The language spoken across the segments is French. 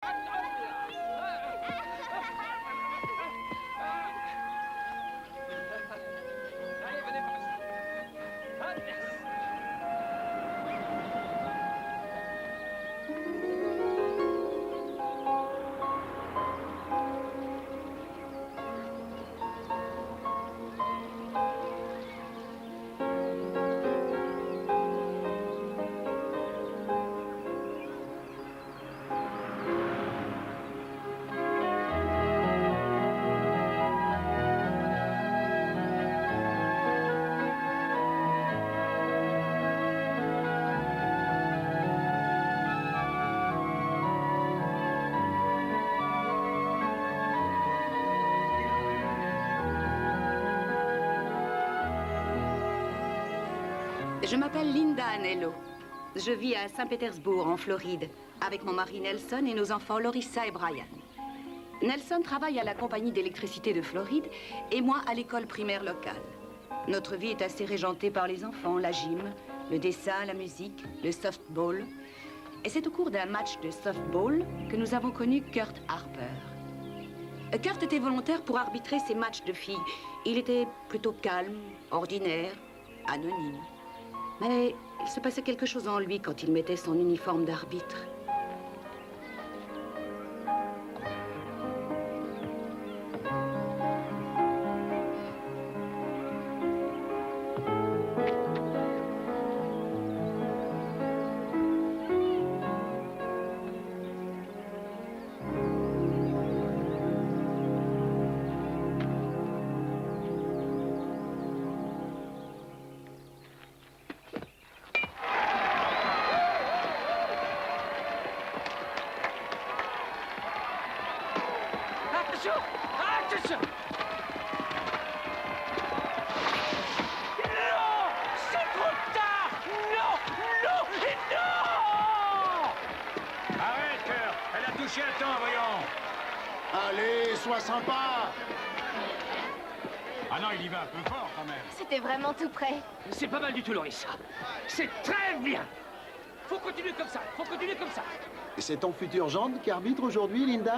Allez, venez par ici. Ah, merci. Je m'appelle Linda Anello. Je vis à Saint-Pétersbourg, en Floride, avec mon mari Nelson et nos enfants Lorissa et Brian. Nelson travaille à la compagnie d'électricité de Floride et moi à l'école primaire locale. Notre vie est assez régentée par les enfants, la gym, le dessin, la musique, le softball. Et c'est au cours d'un match de softball que nous avons connu Kurt Harper. Kurt était volontaire pour arbitrer ces matchs de filles. Il était plutôt calme, ordinaire, anonyme. Mais il se passait quelque chose en lui quand il mettait son uniforme d'arbitre. Attention! Attention! Non! C'est trop tard! Non! Non! Et non! Arrête, Kurt. Elle a touché à temps, voyons. Allez, sois sympa. Ah non, il y va un peu fort, quand même. C'était vraiment tout près. C'est pas mal du tout, Lorissa. C'est très bien! Faut continuer comme ça! Faut continuer comme ça! C'est ton futur gendre qui arbitre aujourd'hui, Linda?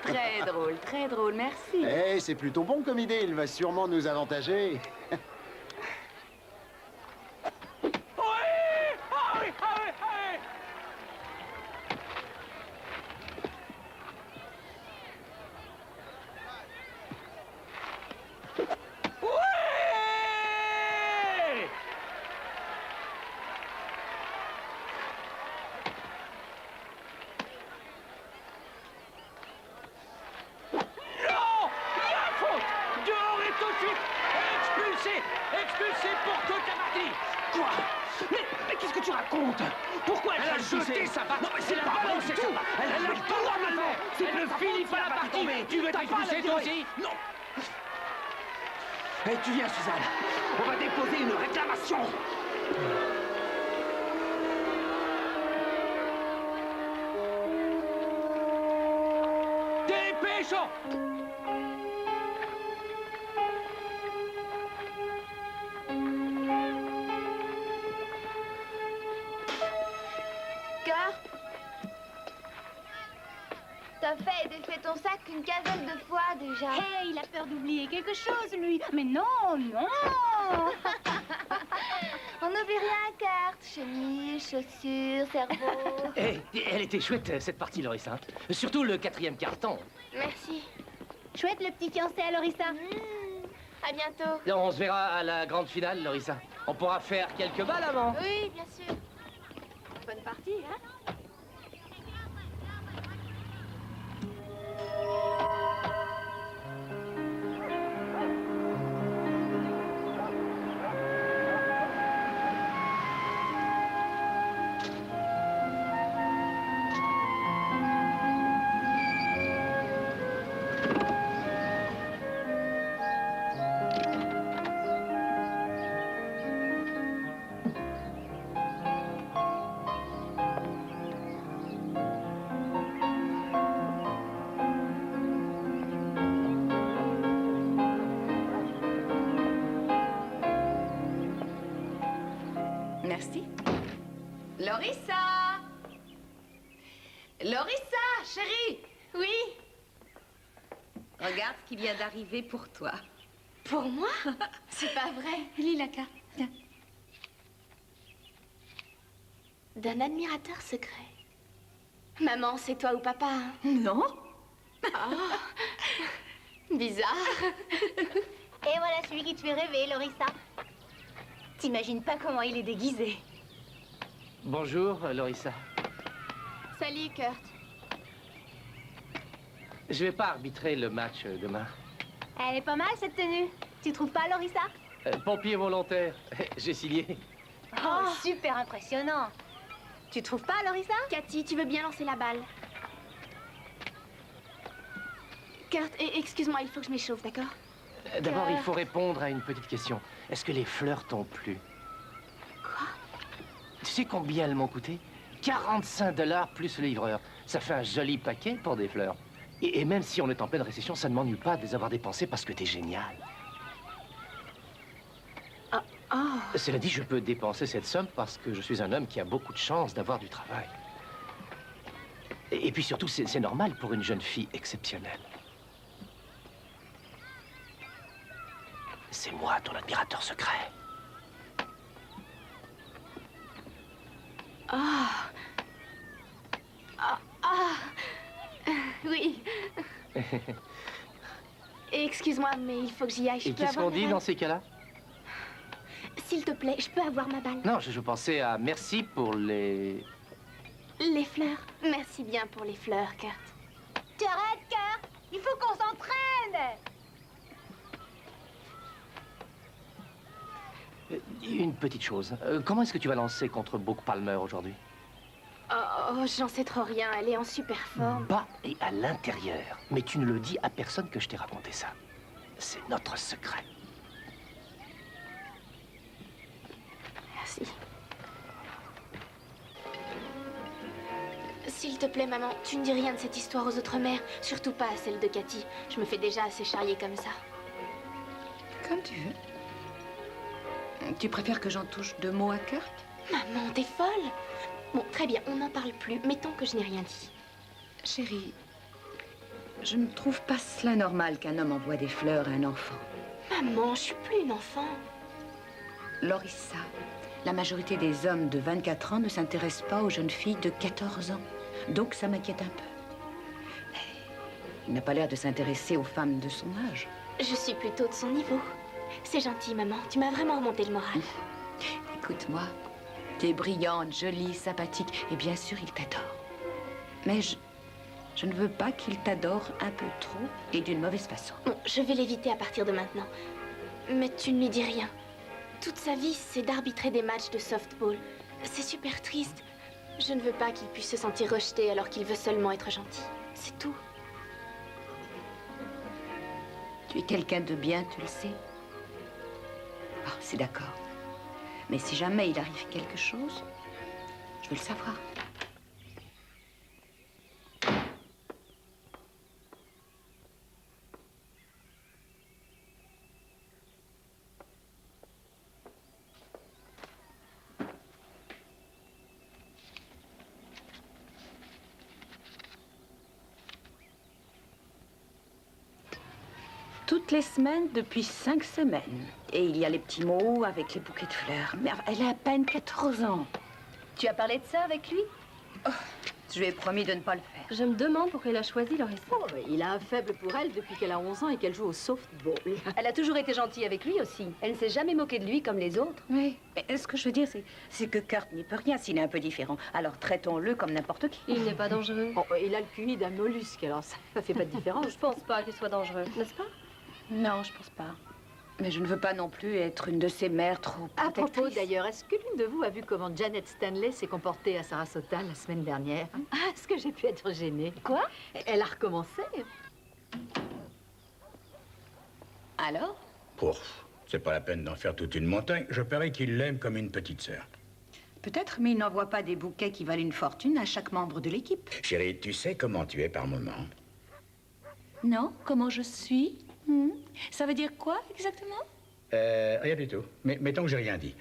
Très drôle, merci. Eh, c'est plutôt bon comme idée, il va sûrement nous avantager. Oui! Ah oui! Ah oui! Ah oui! Oui! Non! Il y a faute! Dehors et tout de suite! Expulsé! Expulsé pour toute la partie! Quoi? Mais qu'est-ce que tu racontes? Pourquoi elle a jeté sa balle? Non mais c'est la balle, c'est tout! Elle a le droit de le faire! Elle ne finit pas la partie! Tu veux t'expulser toi aussi? Non! Eh, tu viens, Suzanne. On va déposer une réclamation. Dépêchons! Kurt, t'as fait et défait ton sac une quinzaine de fois déjà. Hey, il a peur d'oublier quelque chose, lui. Mais non, non. On n'oublie rien, Kurt. Chemise, chaussures, cerveau. Eh, elle était chouette, cette partie, Lorissa. Surtout le 4e carton. Merci. Chouette, le petit fiancé à Lorissa. À bientôt. On se verra à la grande finale, Lorissa. On pourra faire quelques balles avant. Oui, bien sûr. Bonne partie, hein? Merci. Lorissa! Lorissa! chérie! Oui? Regarde ce qui vient d'arriver pour toi. Pour moi? C'est pas vrai. Lis la carte. Tiens. D'un admirateur secret. Maman, c'est toi ou papa, hein? Non? Bizarre. Et voilà celui qui te fait rêver, Lorissa. T'imagines pas comment il est déguisé. Bonjour, Lorissa. Salut, Kurt. Je vais pas arbitrer le match demain. Elle est pas mal, cette tenue. Tu trouves pas, Lorissa? Pompier volontaire, j'ai signé. Oh, super impressionnant. Tu trouves pas, Lorissa? Cathy, tu veux bien lancer la balle? Kurt, excuse-moi, il faut que je m'échauffe, d'accord? D'abord, il faut répondre à une petite question. Est-ce que les fleurs t'ont plu? Quoi? Tu sais combien elles m'ont coûté? 45 $ plus le livreur. Ça fait un joli paquet pour des fleurs. Et même si on est en pleine récession, ça ne m'ennuie pas de les avoir dépensées parce que t'es génial. Cela dit, je peux dépenser cette somme parce que je suis un homme qui a beaucoup de chance d'avoir du travail. Et puis surtout, c'est normal pour une jeune fille exceptionnelle. C'est moi, ton admirateur secret. Oui. Excuse-moi, mais il faut que j'y aille. Je Et peux qu'est-ce avoir qu'on ma dit balle? dans ces cas-là? S'il te plaît, je peux avoir ma balle? Non, je pensais à merci pour les... Les fleurs. Merci bien pour les fleurs, Kurt. Tu arrêtes, Kurt? Il faut qu'on s'entraîne! Une petite chose. Comment est-ce que tu vas lancer contre Brooke Palmer aujourd'hui? Oh, j'en sais trop rien. Elle est en super forme. Bas et à l'intérieur. Mais tu ne le dis à personne que je t'ai raconté ça. C'est notre secret. Merci. S'il te plaît, maman, tu ne dis rien de cette histoire aux autres mères. Surtout pas à celle de Cathy. Je me fais déjà assez charrier comme ça. Comme tu veux. Tu préfères que j'en touche 2 mots à Kurt? Maman, t'es folle? Bon, très bien, on n'en parle plus. Mettons que je n'ai rien dit. Chérie, je ne trouve pas cela normal qu'un homme envoie des fleurs à un enfant. Maman, je suis plus une enfant. Lorissa, la majorité des hommes de 24 ans ne s'intéressent pas aux jeunes filles de 14 ans. Donc ça m'inquiète un peu. Mais il n'a pas l'air de s'intéresser aux femmes de son âge. Je suis plutôt de son niveau. C'est gentil, maman. Tu m'as vraiment remonté le moral. Écoute-moi, tu es brillante, jolie, sympathique, et bien sûr, il t'adore. Mais je ne veux pas qu'il t'adore un peu trop et d'une mauvaise façon. Bon, je vais l'éviter à partir de maintenant. Mais tu ne lui dis rien. Toute sa vie, c'est d'arbitrer des matchs de softball. C'est super triste. Je ne veux pas qu'il puisse se sentir rejeté alors qu'il veut seulement être gentil. C'est tout. Tu es quelqu'un de bien, tu le sais. Ah, c'est d'accord. Mais si jamais il arrive quelque chose, je veux le savoir. Toutes les semaines depuis 5 semaines. Et il y a les petits mots avec les bouquets de fleurs. Mais elle a à peine 14 ans. Tu as parlé de ça avec lui? Je lui ai promis de ne pas le faire. Je me demande pourquoi il a choisi Lorissa. Il a un faible pour elle depuis qu'elle a 11 ans et qu'elle joue au softball. Elle a toujours été gentille avec lui aussi. Elle ne s'est jamais moquée de lui comme les autres. Oui, mais ce que je veux dire, c'est que Kurt n'y peut rien s'il est un peu différent. Alors traitons-le comme n'importe qui. Il n'est pas dangereux. Bon, il a le QI d'un mollusque, alors ça fait pas de différence. Je pense pas qu'il soit dangereux, n'est-ce pas? Non, je pense pas. Mais je ne veux pas non plus être une de ces mères trop À protectrices. propos d'ailleurs, est-ce que l'une de vous a vu comment Janet Stanley s'est comportée à Sarasota la semaine dernière? Ah, est-ce que j'ai pu être gênée? Quoi? Elle a recommencé. Alors? Pouf, c'est pas la peine d'en faire toute une montagne. Je parie qu'il l'aime comme une petite sœur. Peut-être, mais il n'envoie pas des bouquets qui valent une fortune à chaque membre de l'équipe. Chérie, tu sais comment tu es par moment? Non? Comment je suis? Ça veut dire quoi, exactement? Rien du tout. Mais mettons que j'ai rien dit.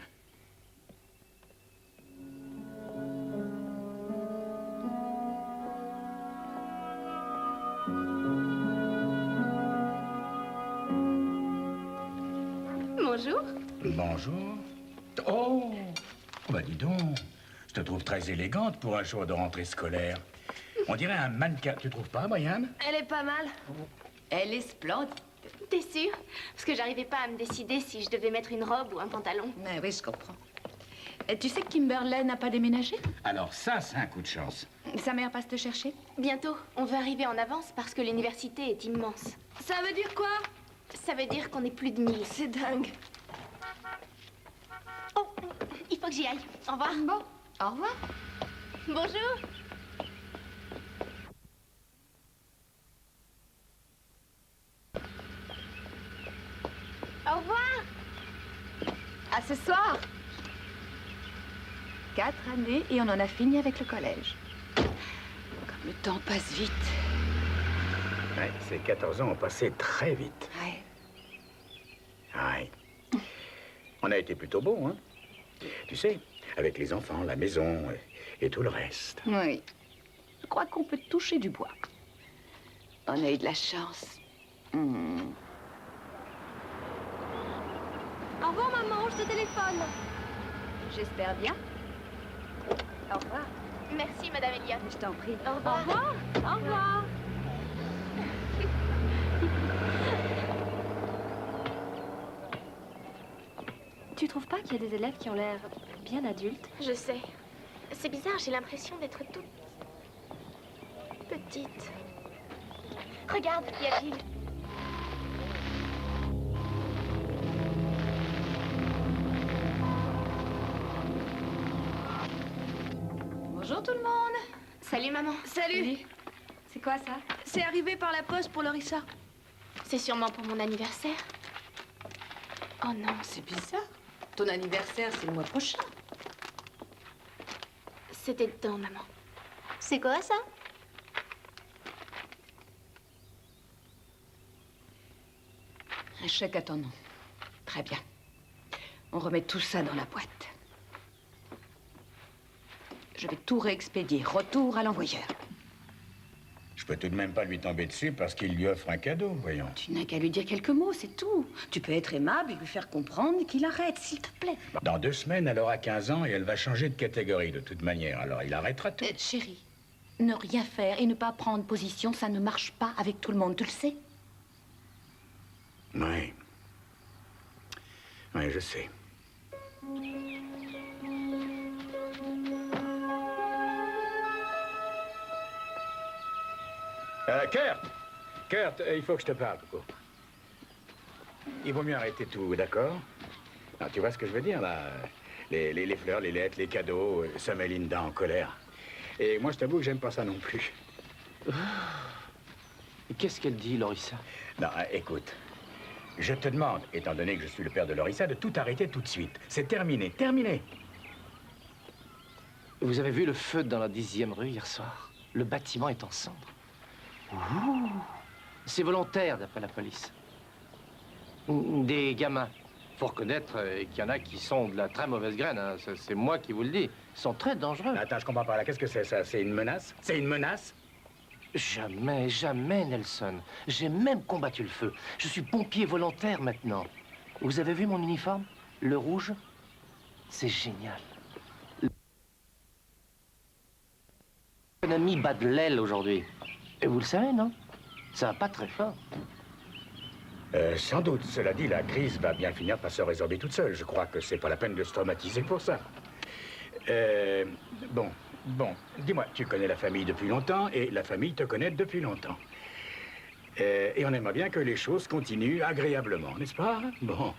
Bonjour. Bonjour. Oh, bah dis donc, je te trouve très élégante pour un jour de rentrée scolaire. On dirait un mannequin, tu trouves pas, Brian? Elle est pas mal. Elle est splendide. T'es sûre? Parce que j'arrivais pas à me décider si je devais mettre une robe ou un pantalon. Mais oui, je comprends. Et tu sais que Kimberley n'a pas déménagé? Alors ça, c'est un coup de chance. Sa mère passe te chercher? Bientôt, on veut arriver en avance parce que l'université est immense. Ça veut dire quoi? Ça veut dire qu'on est plus de 1000. C'est dingue. Oh, il faut que j'y aille. Au revoir. Bon, au revoir. Bonjour. Au revoir. À ce soir. 4 années et on en a fini avec le collège. Comme le temps passe vite. Ouais, ces 14 ans ont passé très vite. Ouais. Ouais. On a été plutôt bons, hein. Tu sais, avec les enfants, la maison et tout le reste. Oui. Je crois qu'on peut toucher du bois. On a eu de la chance. Au revoir, maman, je te téléphone. J'espère bien. Au revoir. Merci, Madame Elliott. Je t'en prie. Au revoir. Au revoir. Au revoir. Tu trouves pas qu'il y a des élèves qui ont l'air bien adultes? Je sais. C'est bizarre, j'ai l'impression d'être toute petite. Regarde, il y a Gilles. Bonjour tout le monde. Salut, maman. Salut. C'est quoi ça? C'est arrivé par la poste pour Lorissa. C'est sûrement pour mon anniversaire. Oh non. C'est bizarre. Ton anniversaire, c'est le mois prochain. C'était dedans, maman. C'est quoi ça? Un chèque à ton nom. Très bien. On remet tout ça dans la boîte. Je vais tout réexpédier. Retour à l'envoyeur. Je peux tout de même pas lui tomber dessus parce qu'il lui offre un cadeau, voyons. Tu n'as qu'à lui dire quelques mots, c'est tout. Tu peux être aimable et lui faire comprendre qu'il arrête, s'il te plaît. Dans 2 semaines, elle aura 15 ans et elle va changer de catégorie de toute manière. Alors il arrêtera tout. Chérie, ne rien faire et ne pas prendre position, ça ne marche pas avec tout le monde, tu le sais. Oui. Oui, je sais. Kurt, il faut que je te parle, Coco. Il vaut mieux arrêter tout, d'accord? Non, tu vois ce que je veux dire, là? Les fleurs, les lettres, les cadeaux, ça met Linda en colère. Et moi, je t'avoue que j'aime pas ça non plus. Qu'est-ce qu'elle dit, Lorissa? Non, écoute. Je te demande, étant donné que je suis le père de Lorissa, de tout arrêter tout de suite. C'est terminé, terminé. Vous avez vu le feu dans la 10e rue hier soir? Le bâtiment est en cendres. Ouh. C'est volontaire, d'après la police. Des gamins. Faut reconnaître qu'il y en a qui sont de la très mauvaise graine, hein. C'est moi qui vous le dis. Ils sont très dangereux. Attends, je comprends pas là. Qu'est-ce que c'est, ça? C'est une menace? C'est une menace? Jamais, jamais, Nelson. J'ai même combattu le feu. Je suis pompier volontaire maintenant. Vous avez vu mon uniforme? Le rouge? C'est génial. L'économie bat de l'aile aujourd'hui. Et vous le savez, non? Ça va pas très fort. Sans doute. Cela dit, la crise va bien finir par se résorber toute seule. Je crois que c'est pas la peine de se traumatiser pour ça. Bon. Dis-moi, tu connais la famille depuis longtemps et la famille te connaît depuis longtemps. Et on aimerait bien que les choses continuent agréablement, n'est-ce pas? Bon,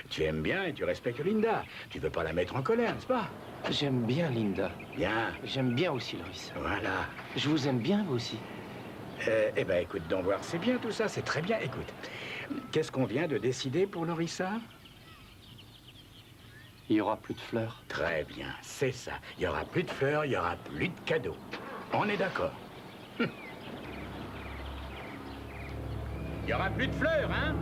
tu aimes bien et tu respectes Linda. Tu veux pas la mettre en colère, n'est-ce pas? J'aime bien Linda. Bien. J'aime bien aussi Lorissa. Voilà. Je vous aime bien, vous aussi. Eh ben, écoute, donc voir, c'est bien tout ça, c'est très bien. Écoute, qu'est-ce qu'on vient de décider pour Lorissa? Il y aura plus de fleurs. Très bien, c'est ça. Il y aura plus de fleurs, il y aura plus de cadeaux. On est d'accord. Il y aura plus de fleurs, hein?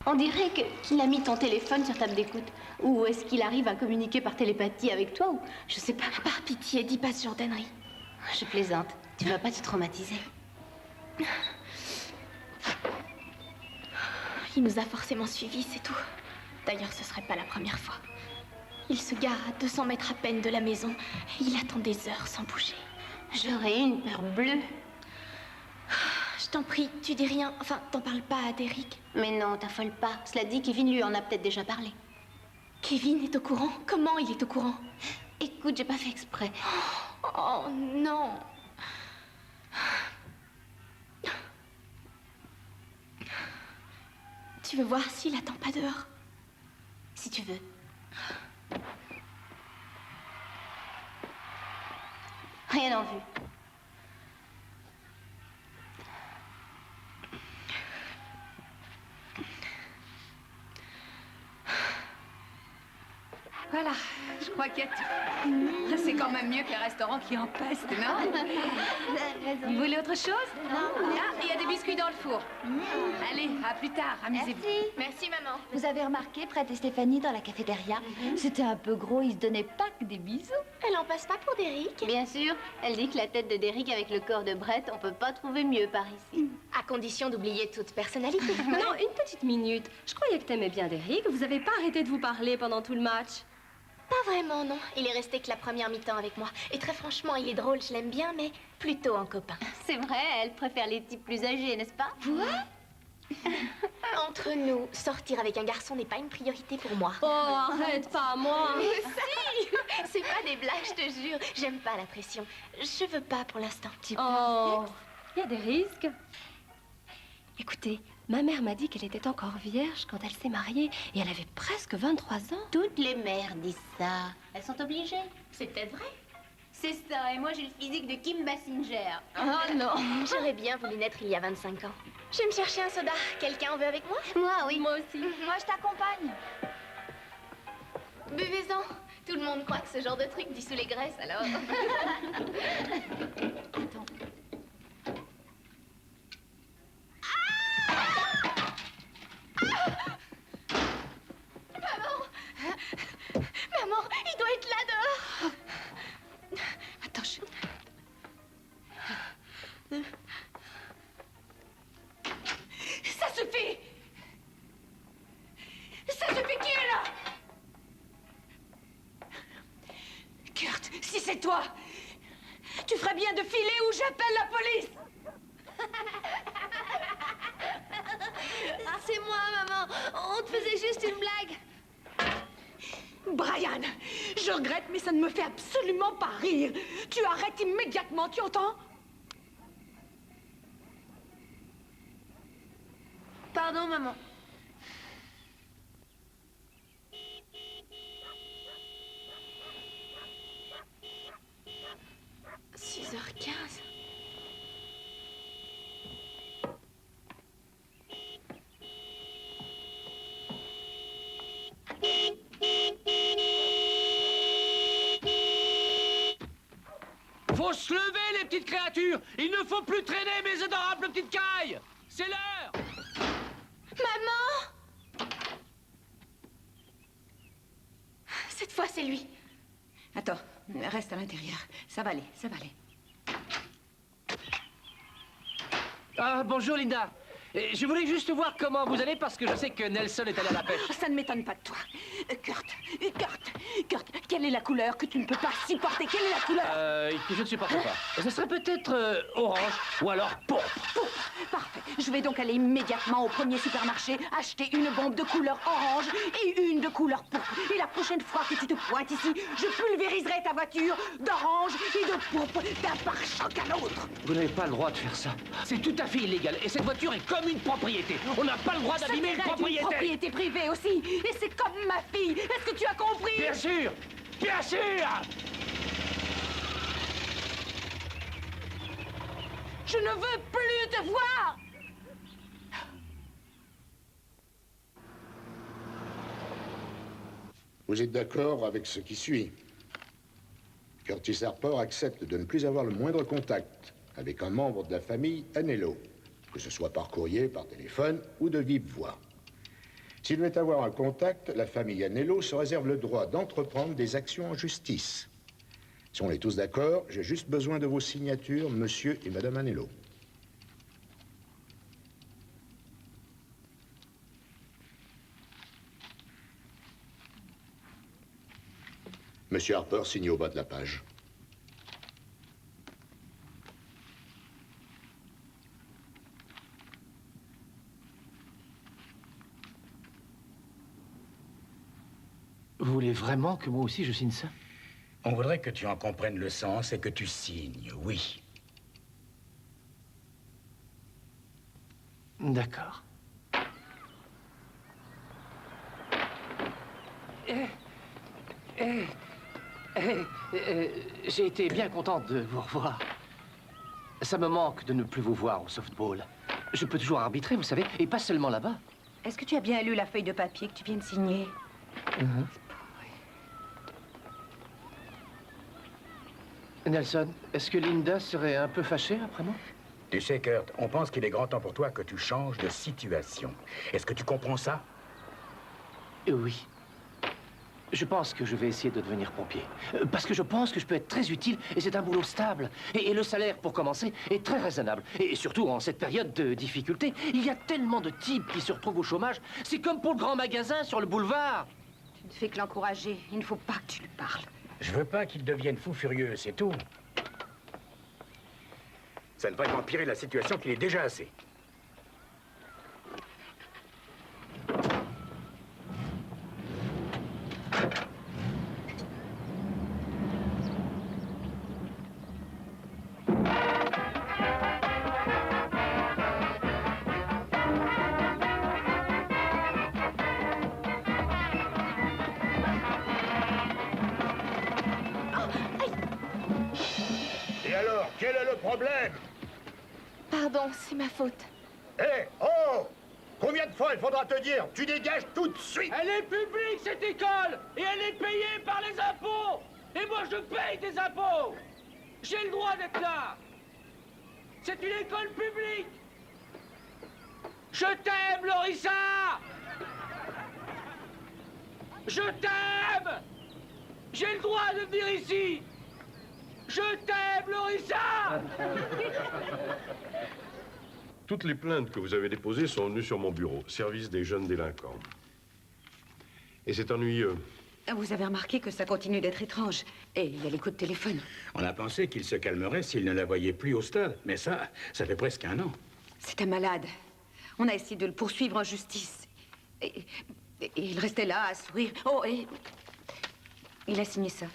On dirait qu'il a mis ton téléphone sur table d'écoute. Ou est-ce qu'il arrive à communiquer par télépathie avec toi ou... Je sais pas. Par pitié, dis pas ce genre d'ânerie. Je plaisante. Tu vas pas te traumatiser. Il nous a forcément suivis, c'est tout. D'ailleurs, ce serait pas la première fois. Il se gare à 200 mètres à peine de la maison et il attend des heures sans bouger. J'aurais une peur bleue. Je t'en prie, tu dis rien. Enfin, t'en parles pas à Derek. Mais non, t'affole pas. Cela dit, Kevin lui en a peut-être déjà parlé. Kevin est au courant? Comment il est au courant? Écoute, j'ai pas fait exprès. Oh non. Tu veux voir s'il attend pas dehors? Si tu veux. Rien en vue. Voilà, je crois qu'il y a tout. C'est quand même mieux qu'un restaurant qui empeste, non? Vous voulez autre chose? Non. Ah, il y a des biscuits dans le four. Allez, à plus tard, amusez-vous. Merci, maman. Vous avez remarqué, Fred et Stéphanie, dans la cafétéria, c'était un peu gros, ils se donnaient pas que des bisous. Elle en passe pas pour Derek? Bien sûr, elle dit que la tête de Derek avec le corps de Brett, on peut pas trouver mieux par ici. À condition d'oublier toute personnalité. Non, une petite minute. Je croyais que t'aimais bien Derek. Vous avez pas arrêté de vous parler pendant tout le match. Pas vraiment, non. Il est resté que la première mi-temps avec moi. Et très franchement, il est drôle, je l'aime bien, mais plutôt en copain. C'est vrai, elle préfère les types plus âgés, n'est-ce pas? Entre nous, sortir avec un garçon n'est pas une priorité pour moi. Oh, arrête, pas moi. Mais si! C'est pas des blagues, je te jure. J'aime pas la pression. Je veux pas pour l'instant. Oh, il y a des risques. Écoutez, ma mère m'a dit qu'elle était encore vierge quand elle s'est mariée et elle avait presque 23 ans. Toutes les mères disent ça. Elles sont obligées. C'est peut-être vrai. C'est ça, et moi j'ai le physique de Kim Basinger. Oh non! J'aurais bien voulu naître il y a 25 ans. Je vais me chercher un soda. Quelqu'un en veut avec moi? Moi, oui. Moi aussi. Moi, je t'accompagne. Buvez-en. Tout le monde croit que ce genre de truc dissout les graisses, alors. Attends. Maman, il doit être là dehors. Attends, Ça suffit! Ça suffit, qui est là? Kurt, si c'est toi, tu ferais bien de filer ou j'appelle la police! C'est moi, maman. On te faisait juste une blague. Brian, je regrette, mais ça ne me fait absolument pas rire. Tu arrêtes immédiatement, tu entends? Pardon, maman. « 6h15. Faut se lever, les petites créatures! Il ne faut plus traîner mes adorables petites cailles! C'est l'heure! Maman! Cette fois, c'est lui. Attends, reste à l'intérieur. Ça va aller, ça va aller. Ah, bonjour, Linda. Je voulais juste voir comment vous allez parce que je sais que Nelson est allé à la pêche. Ça ne m'étonne pas de toi. Kurt, quelle est la couleur que tu ne peux pas supporter? Quelle est la couleur? Je ne supporte pas. Ça serait peut-être orange ou alors pourpre. Parfait. Je vais donc aller immédiatement au premier supermarché, acheter une bombe de couleur orange et une de couleur pourpre. Et la prochaine fois que tu te pointes ici, je pulvériserai ta voiture d'orange et de pourpre d'un pare-choc à l'autre. Vous n'avez pas le droit de faire ça. C'est tout à fait illégal. Et cette voiture est comme une propriété. On n'a pas le droit d'abîmer une propriété. Une propriété privée aussi. Et c'est comme ma fille. Est-ce que tu as compris? Bien sûr! Bien sûr! Je ne veux plus te voir! Vous êtes d'accord avec ce qui suit? Curtis Harper accepte de ne plus avoir le moindre contact avec un membre de la famille Anello, que ce soit par courrier, par téléphone ou de vive voix. S'il veut avoir un contact, la famille Anello se réserve le droit d'entreprendre des actions en justice. Si on est tous d'accord, j'ai juste besoin de vos signatures, monsieur et madame Anello. Monsieur Harper, signez au bas de la page. Vous voulez vraiment que moi aussi je signe ça? On voudrait que tu en comprennes le sens et que tu signes, oui. D'accord. J'ai été bien contente de vous revoir. Ça me manque de ne plus vous voir au softball. Je peux toujours arbitrer, vous savez, et pas seulement là-bas. Est-ce que tu as bien lu la feuille de papier que tu viens de signer? Nelson, est-ce que Linda serait un peu fâchée après moi? Tu sais, Kurt, on pense qu'il est grand temps pour toi que tu changes de situation. Est-ce que tu comprends ça? Oui. Je pense que je vais essayer de devenir pompier. Parce que je pense que je peux être très utile et c'est un boulot stable. Et le salaire, pour commencer, est très raisonnable. Et surtout, en cette période de difficulté, il y a tellement de types qui se retrouvent au chômage. C'est comme pour le grand magasin sur le boulevard. Tu ne fais que l'encourager. Il ne faut pas que tu lui parles. Je veux pas qu'il devienne fou furieux, c'est tout. Ça ne va qu'empirer la situation qu'il est déjà assez. Quel est le problème? Pardon, c'est ma faute. Hé, oh! Combien de fois il faudra te dire? Tu dégages tout de suite! Elle est publique, cette école! Et elle est payée par les impôts! Et moi, je paye des impôts! J'ai le droit d'être là! C'est une école publique! Je t'aime, Lorissa! Je t'aime! J'ai le droit de venir ici! Je t'aime, Lorissa! Toutes les plaintes que vous avez déposées sont venues sur mon bureau, service des jeunes délinquants. Et c'est ennuyeux. Vous avez remarqué que ça continue d'être étrange. Et il y a les coups de téléphone. On a pensé qu'il se calmerait s'il ne la voyait plus au stade. Mais ça fait presque un an. C'est un malade. On a essayé de le poursuivre en justice. Et il restait là, à sourire. Oh, et... il a signé ça.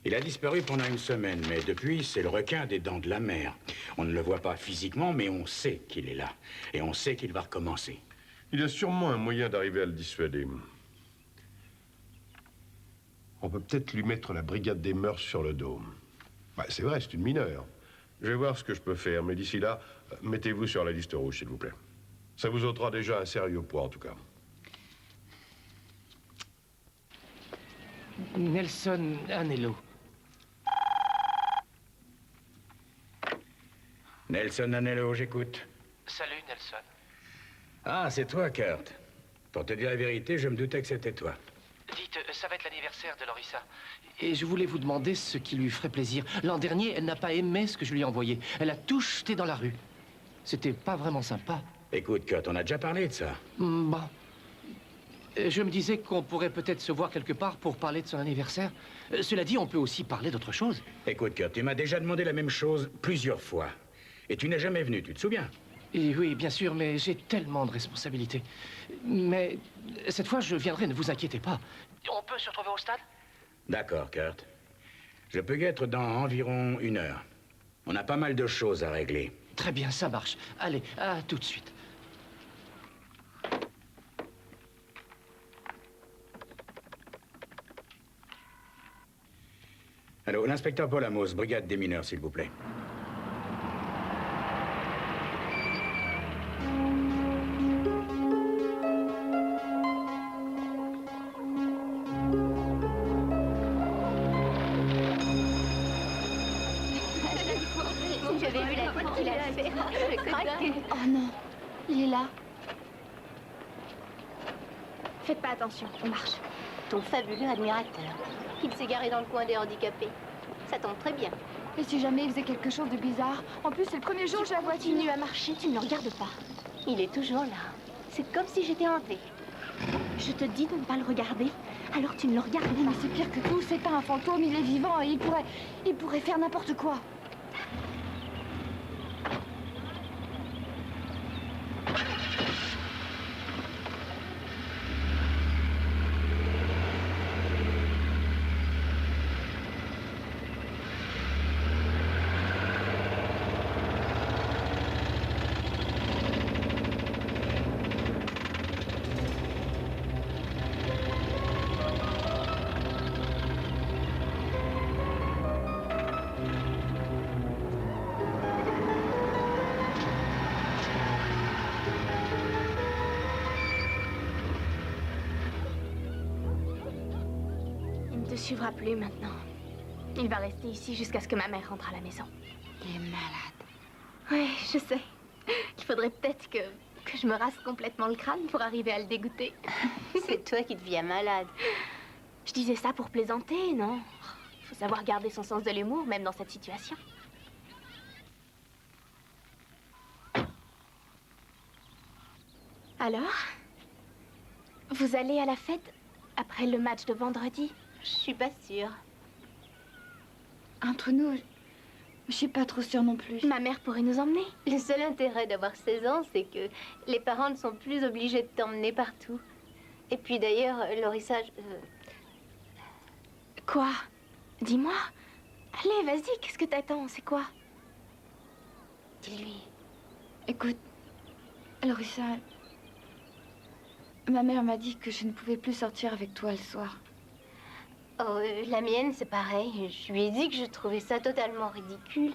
Il a disparu pendant une semaine, mais depuis, c'est le requin des dents de la mer. On ne le voit pas physiquement, mais on sait qu'il est là. Et on sait qu'il va recommencer. Il y a sûrement un moyen d'arriver à le dissuader. On peut peut-être lui mettre la brigade des mœurs sur le dos. Bah, c'est vrai, c'est une mineure. Je vais voir ce que je peux faire, mais d'ici là, mettez-vous sur la liste rouge, s'il vous plaît. Ça vous ôtera déjà un sérieux poids, en tout cas. Nelson Anello. Nelson Anello, j'écoute. Salut, Nelson. Ah, c'est toi, Kurt. Pour te dire la vérité, je me doutais que c'était toi. Dites, ça va être l'anniversaire de Lorissa. Et je voulais vous demander ce qui lui ferait plaisir. L'an dernier, elle n'a pas aimé ce que je lui ai envoyé. Elle a tout jeté dans la rue. C'était pas vraiment sympa. Écoute, Kurt, on a déjà parlé de ça. Bon. Je me disais qu'on pourrait peut-être se voir quelque part pour parler de son anniversaire. Cela dit, on peut aussi parler d'autre chose. Écoute, Kurt, tu m'as déjà demandé la même chose plusieurs fois. Et tu n'es jamais venu, tu te souviens? Et oui, bien sûr, mais j'ai tellement de responsabilités. Mais cette fois, je viendrai, ne vous inquiétez pas. On peut se retrouver au stade? D'accord, Kurt. Je peux y être dans environ 1 heure. On a pas mal de choses à régler. Très bien, ça marche. Allez, à tout de suite. Allô, l'inspecteur Paul Amos, brigade des mineurs, s'il vous plaît. Tu avais vu la tête qu'il a fait. J'ai craqué. Oh non, il est là. Faites pas attention, on marche. Ton fabuleux admirateur. Il s'est garé dans le coin des handicapés. Ça tombe très bien. Et si jamais il faisait quelque chose de bizarre? En plus, c'est le premier jour que j'ai la voiture. Continue à marcher, tu ne le regardes pas. Il est toujours là. C'est comme si j'étais hantée. Je te dis de ne pas le regarder, alors tu ne le regardes pas. Mais c'est pire que tout, c'est pas un fantôme, il est vivant et il pourrait faire n'importe quoi. Il ne te suivra plus maintenant. Il va rester ici jusqu'à ce que ma mère rentre à la maison. Il est malade. Oui, je sais. Il faudrait peut-être que je me rase complètement le crâne pour arriver à le dégoûter. C'est toi qui deviens malade. Je disais ça pour plaisanter, non? Il faut savoir garder son sens de l'humour, même dans cette situation. Alors? Vous allez à la fête après le match de vendredi? Je suis pas sûre. Entre nous, je suis pas trop sûre non plus. Ma mère pourrait nous emmener. Le seul intérêt d'avoir 16 ans, c'est que les parents ne sont plus obligés de t'emmener partout. Et puis d'ailleurs, Lorissa... Quoi? Dis-moi. Allez, vas-y, qu'est-ce que t'attends? C'est quoi? Dis-lui. Écoute, Lorissa, ma mère m'a dit que je ne pouvais plus sortir avec toi le soir. Oh, la mienne, c'est pareil. Je lui ai dit que je trouvais ça totalement ridicule.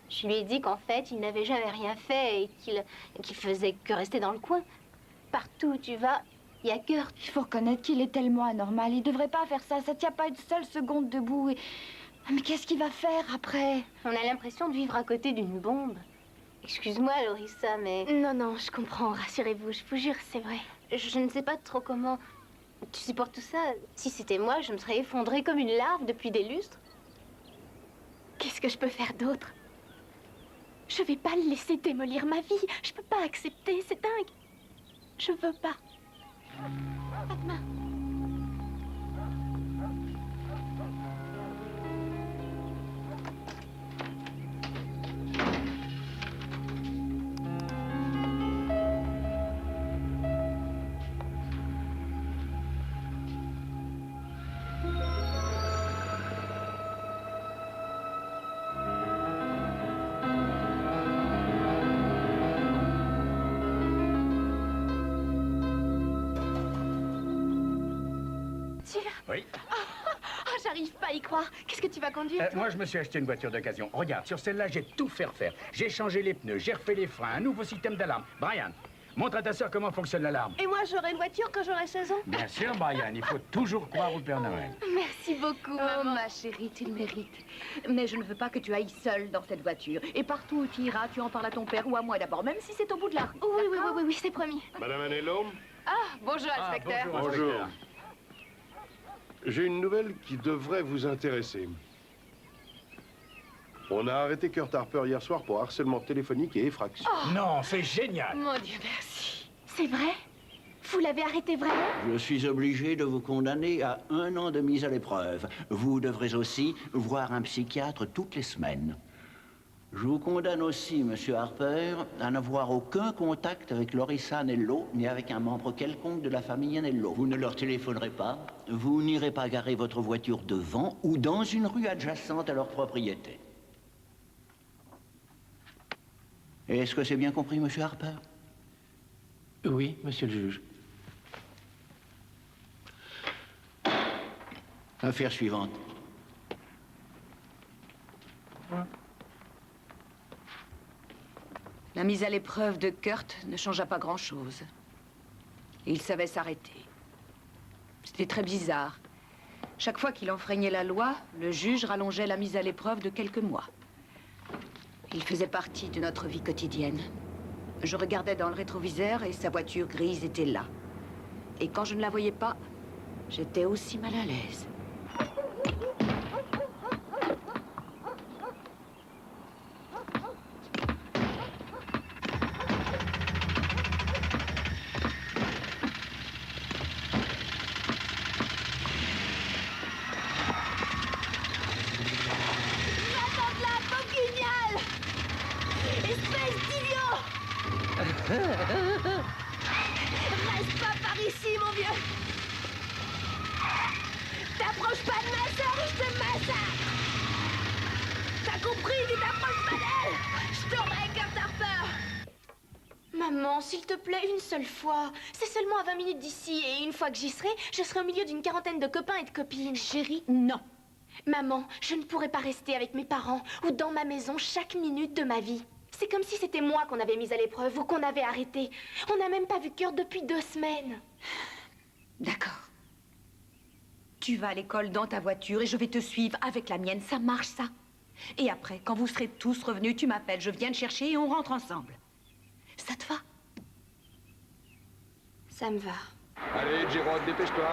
Je lui ai dit qu'en fait, il n'avait jamais rien fait et qu'il faisait que rester dans le coin. Partout où tu vas, il y a Kurt. Il faut reconnaître qu'il est tellement anormal. Il devrait pas faire ça. Ça tient pas une seule seconde debout. Mais qu'est-ce qu'il va faire après? On a l'impression de vivre à côté d'une bombe. Excuse-moi, Lorissa, mais... Non, non, je comprends. Rassurez-vous, je vous jure, c'est vrai. Je ne sais pas trop comment... Tu supportes tout ça? Si c'était moi, je me serais effondrée comme une larve depuis des lustres. Qu'est-ce que je peux faire d'autre? Je vais pas le laisser démolir ma vie. Je peux pas accepter, c'est dingue. Je veux pas. Fatma. Oui. Oh, j'arrive pas à y croire. Qu'est-ce que tu vas conduire, toi? Moi, je me suis acheté une voiture d'occasion. Regarde, sur celle-là, j'ai tout fait refaire. J'ai changé les pneus, j'ai refait les freins, un nouveau système d'alarme. Brian, montre à ta sœur comment fonctionne l'alarme. Et moi, j'aurai une voiture quand j'aurai 16 ans? Bien sûr, Brian, il faut toujours croire au Père Noël. Merci beaucoup, Oh, maman. ma chérie, tu le mérites. Mais je ne veux pas que tu ailles seule dans cette voiture. Et partout où tu iras, tu en parles à ton père ou à moi d'abord, même si c'est au bout de la rue. Oui, c'est promis. Madame Anello? Bonjour, inspecteur. Bonjour. J'ai une nouvelle qui devrait vous intéresser. On a arrêté Kurt Harper hier soir pour harcèlement téléphonique et effraction. Non, c'est génial. Mon Dieu, merci. C'est vrai? Vous l'avez arrêté vraiment? Je suis obligé de vous condamner à 1 an de mise à l'épreuve. Vous devrez aussi voir un psychiatre toutes les semaines. Je vous condamne aussi, monsieur Harper, à n'avoir aucun contact avec Lorissa Anello, ni avec un membre quelconque de la famille Anello. Vous ne leur téléphonerez pas, vous n'irez pas garer votre voiture devant ou dans une rue adjacente à leur propriété. Est-ce que c'est bien compris, monsieur Harper? Oui, monsieur le juge. Affaire suivante. La mise à l'épreuve de Kurt ne changea pas grand-chose. Il savait s'arrêter. C'était très bizarre. Chaque fois qu'il enfreignait la loi, le juge rallongeait la mise à l'épreuve de quelques mois. Il faisait partie de notre vie quotidienne. Je regardais dans le rétroviseur et sa voiture grise était là. Et quand je ne la voyais pas, j'étais aussi mal à l'aise. Reste pas par ici, mon vieux! T'approches pas de ma sœur ou je te massacre! T'as compris? Tu t'approches pas d'elle! Je tourne avec Kurt Harper! Maman, s'il te plaît, une seule fois. C'est seulement à 20 minutes d'ici, et une fois que j'y serai, je serai au milieu d'une quarantaine de copains et de copines. Chérie, non. Maman, je ne pourrai pas rester avec mes parents ou dans ma maison chaque minute de ma vie. C'est comme si c'était moi qu'on avait mise à l'épreuve ou qu'on avait arrêté. On n'a même pas vu Kurt depuis 2 semaines. D'accord. Tu vas à l'école dans ta voiture et je vais te suivre avec la mienne. Ça marche, ça. Et après, quand vous serez tous revenus, tu m'appelles, je viens te chercher et on rentre ensemble. Ça te va? Ça me va. Allez, Jérôme, dépêche-toi.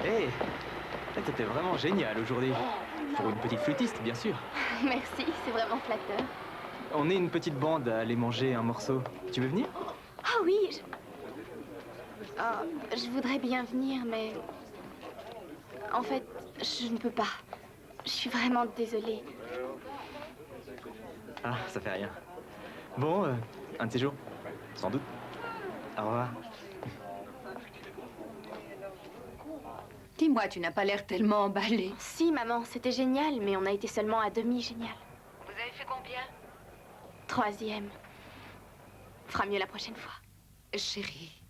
Hé, t'étais vraiment génial aujourd'hui. Pour une petite flûtiste, bien sûr. Merci, c'est vraiment flatteur. On est une petite bande à aller manger un morceau. Tu veux venir? Ah oui, je voudrais bien venir, mais... En fait, je ne peux pas. Je suis vraiment désolée. Ah, ça fait rien. Bon, un de ces jours. Sans doute. Au revoir. Dis-moi, tu n'as pas l'air tellement emballée. Si, maman, c'était génial, mais on a été seulement à demi génial. Vous avez fait combien? 3e. Fera mieux la prochaine fois. Chérie,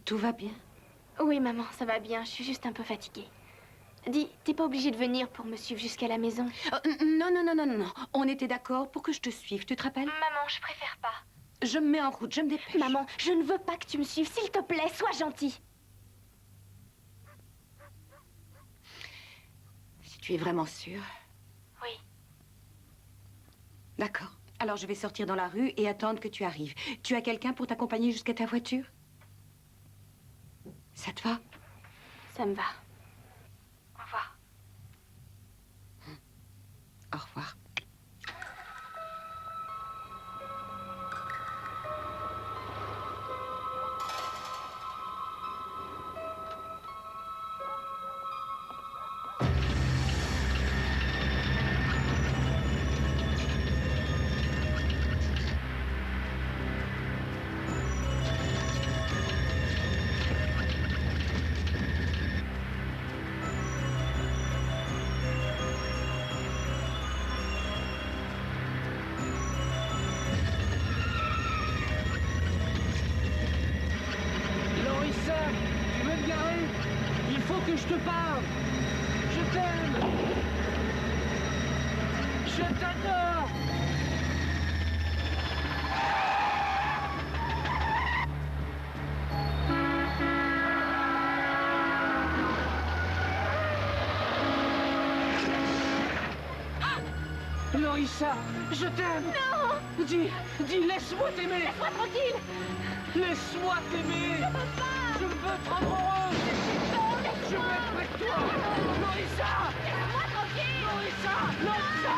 tout va bien? Oui, maman, ça va bien. Je suis juste un peu fatiguée. Dis, t'es pas obligée de venir pour me suivre jusqu'à la maison? Non, non, non, non, non, non. On était d'accord pour que je te suive, tu te rappelles? Maman, je préfère pas. Je me mets en route, je me dépêche. Maman, je ne veux pas que tu me suives. S'il te plaît, sois gentille. Si tu es vraiment sûre. Oui. D'accord. Alors je vais sortir dans la rue et attendre que tu arrives. Tu as quelqu'un pour t'accompagner jusqu'à ta voiture? Ça te va? Ça me va. Au revoir. Au revoir. que je te parle. Je t'aime. Je t'adore. Lorissa, je t'aime. Non. Dis, laisse-moi t'aimer. Laisse-moi tranquille. Laisse-moi t'aimer. Je peux pas. Je veux te rendre heureux. Je veux être près de toi. Lorissa. Laisse-moi tranquille. Lorissa. Lorissa.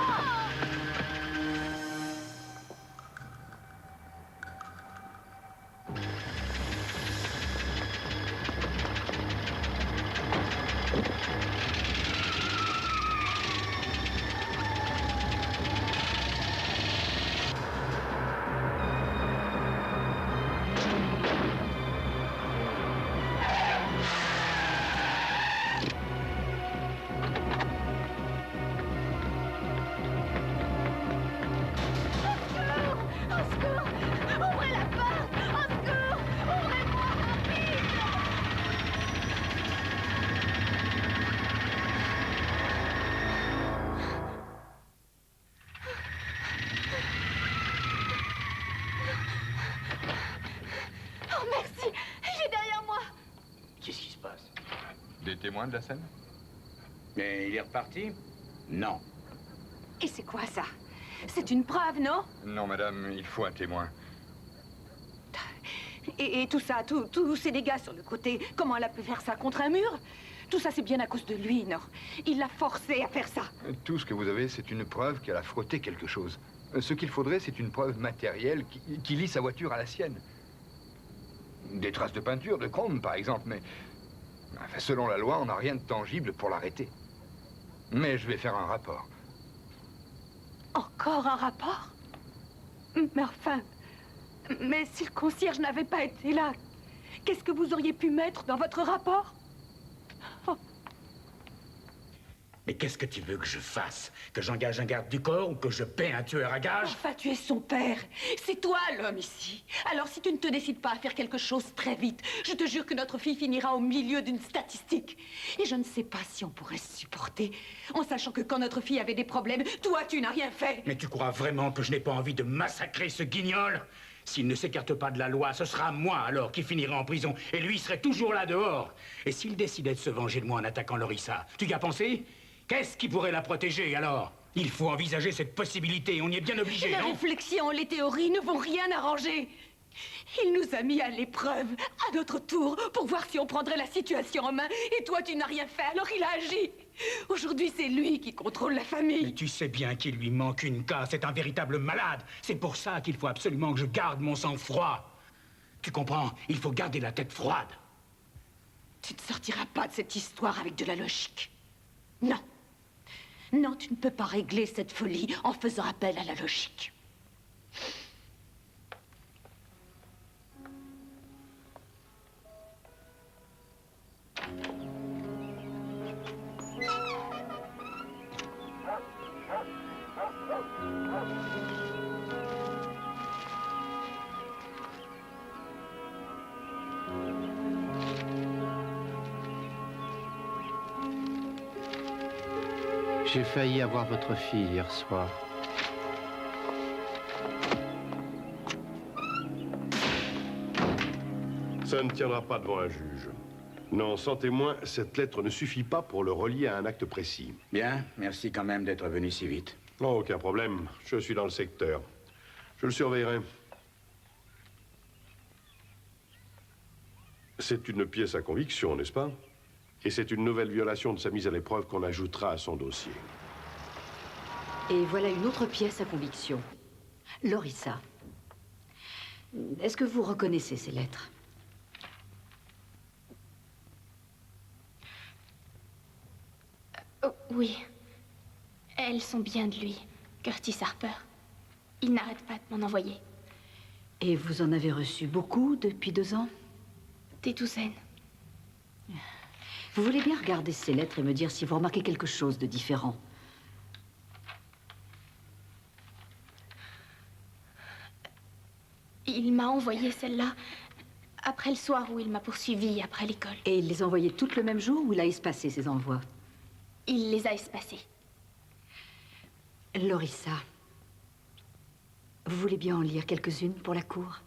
Oh, merci. Il est derrière moi. Qu'est-ce qui se passe? Des témoins de la scène? Mais il est reparti? Non. Et c'est quoi ça? C'est une preuve, non? Non, madame, il faut un témoin. Et tout ça, tous ces dégâts sur le côté, comment elle a pu faire ça contre un mur? Tout ça, c'est bien à cause de lui, non? Il l'a forcé à faire ça. Tout ce que vous avez, c'est une preuve qu'elle a frotté quelque chose. Ce qu'il faudrait, c'est une preuve matérielle qui lie sa voiture à la sienne. Des traces de peinture, de chrome, par exemple, mais... Enfin, selon la loi, on n'a rien de tangible pour l'arrêter. Mais je vais faire un rapport. Encore un rapport? Mais enfin... Mais si le concierge n'avait pas été là, qu'est-ce que vous auriez pu mettre dans votre rapport? Mais qu'est-ce que tu veux que je fasse? Que j'engage un garde du corps ou que je paie un tueur à gages? Enfin, tu es son père. C'est toi l'homme ici. Alors si tu ne te décides pas à faire quelque chose très vite, je te jure que notre fille finira au milieu d'une statistique. Et je ne sais pas si on pourrait se supporter, en sachant que quand notre fille avait des problèmes, toi, tu n'as rien fait. Mais tu crois vraiment que je n'ai pas envie de massacrer ce guignol? S'il ne s'écarte pas de la loi, ce sera moi alors qui finirai en prison. Et lui serait toujours là dehors. Et s'il décidait de se venger de moi en attaquant Lorissa, tu y as pensé? Qu'est-ce qui pourrait la protéger, alors? Il faut envisager cette possibilité, on y est bien obligé, La non? réflexion, les théories ne vont rien arranger. Il nous a mis à l'épreuve, à notre tour, pour voir si on prendrait la situation en main. Et toi, tu n'as rien fait, alors il a agi. Aujourd'hui, c'est lui qui contrôle la famille. Mais tu sais bien qu'il lui manque une case, c'est un véritable malade. C'est pour ça qu'il faut absolument que je garde mon sang-froid. Tu comprends? Il faut garder la tête froide. Tu ne sortiras pas de cette histoire avec de la logique. Non. Non, tu ne peux pas régler cette folie en faisant appel à la logique. J'ai failli avoir votre fille hier soir. Ça ne tiendra pas devant un juge. Non, sans témoin, cette lettre ne suffit pas pour le relier à un acte précis. Bien, merci quand même d'être venu si vite. Non, aucun problème. Je suis dans le secteur. Je le surveillerai. C'est une pièce à conviction, n'est-ce pas? Et c'est une nouvelle violation de sa mise à l'épreuve qu'on ajoutera à son dossier. Et voilà une autre pièce à conviction. Lorissa. Est-ce que vous reconnaissez ces lettres? Oh, oui. Elles sont bien de lui, Curtis Harper. Il n'arrête pas de m'en envoyer. Et vous en avez reçu beaucoup depuis 2 ans? Des douzaines. Vous voulez bien regarder ces lettres et me dire si vous remarquez quelque chose de différent? Il m'a envoyé celle-là après le soir où il m'a poursuivi après l'école. Et il les a envoyées toutes le même jour ou il a espacé ces envois? Il les a espacées. Lorissa, vous voulez bien en lire quelques-unes pour la cour?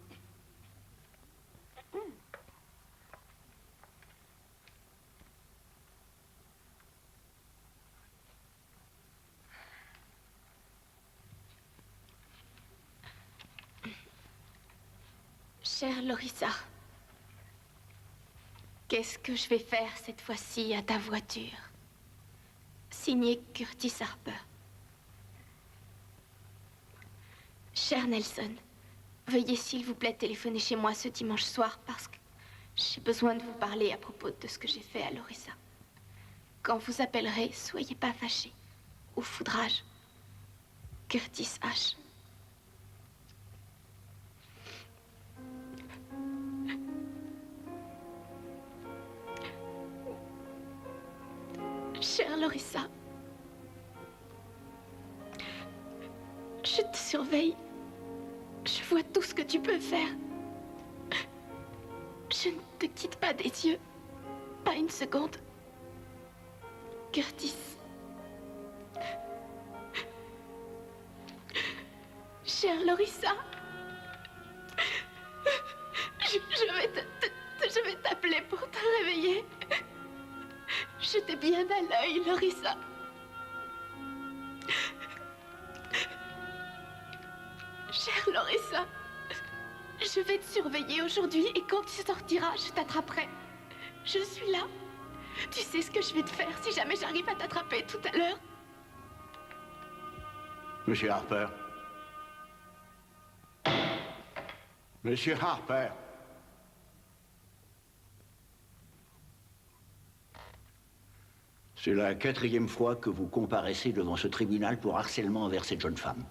Chère Lorissa, qu'est-ce que je vais faire cette fois-ci à ta voiture? Signé Curtis Harper. Cher Nelson, veuillez s'il vous plaît téléphoner chez moi ce dimanche soir parce que j'ai besoin de vous parler à propos de ce que j'ai fait à Lorissa. Quand vous appellerez, soyez pas fâchés. Ou foudrage. Curtis H. Chère Lorissa, je te surveille. Je vois tout ce que tu peux faire. Je ne te quitte pas des yeux. Pas une seconde. Curtis. Chère Lorissa, je vais t'appeler pour te réveiller. Je t'ai bien à l'œil, Lorissa. Chère Lorissa, je vais te surveiller aujourd'hui et quand tu sortiras, je t'attraperai. Je suis là. Tu sais ce que je vais te faire si jamais j'arrive à t'attraper tout à l'heure. Monsieur Harper. Monsieur Harper. C'est la 4e fois que vous comparaissez devant ce tribunal pour harcèlement envers cette jeune femme.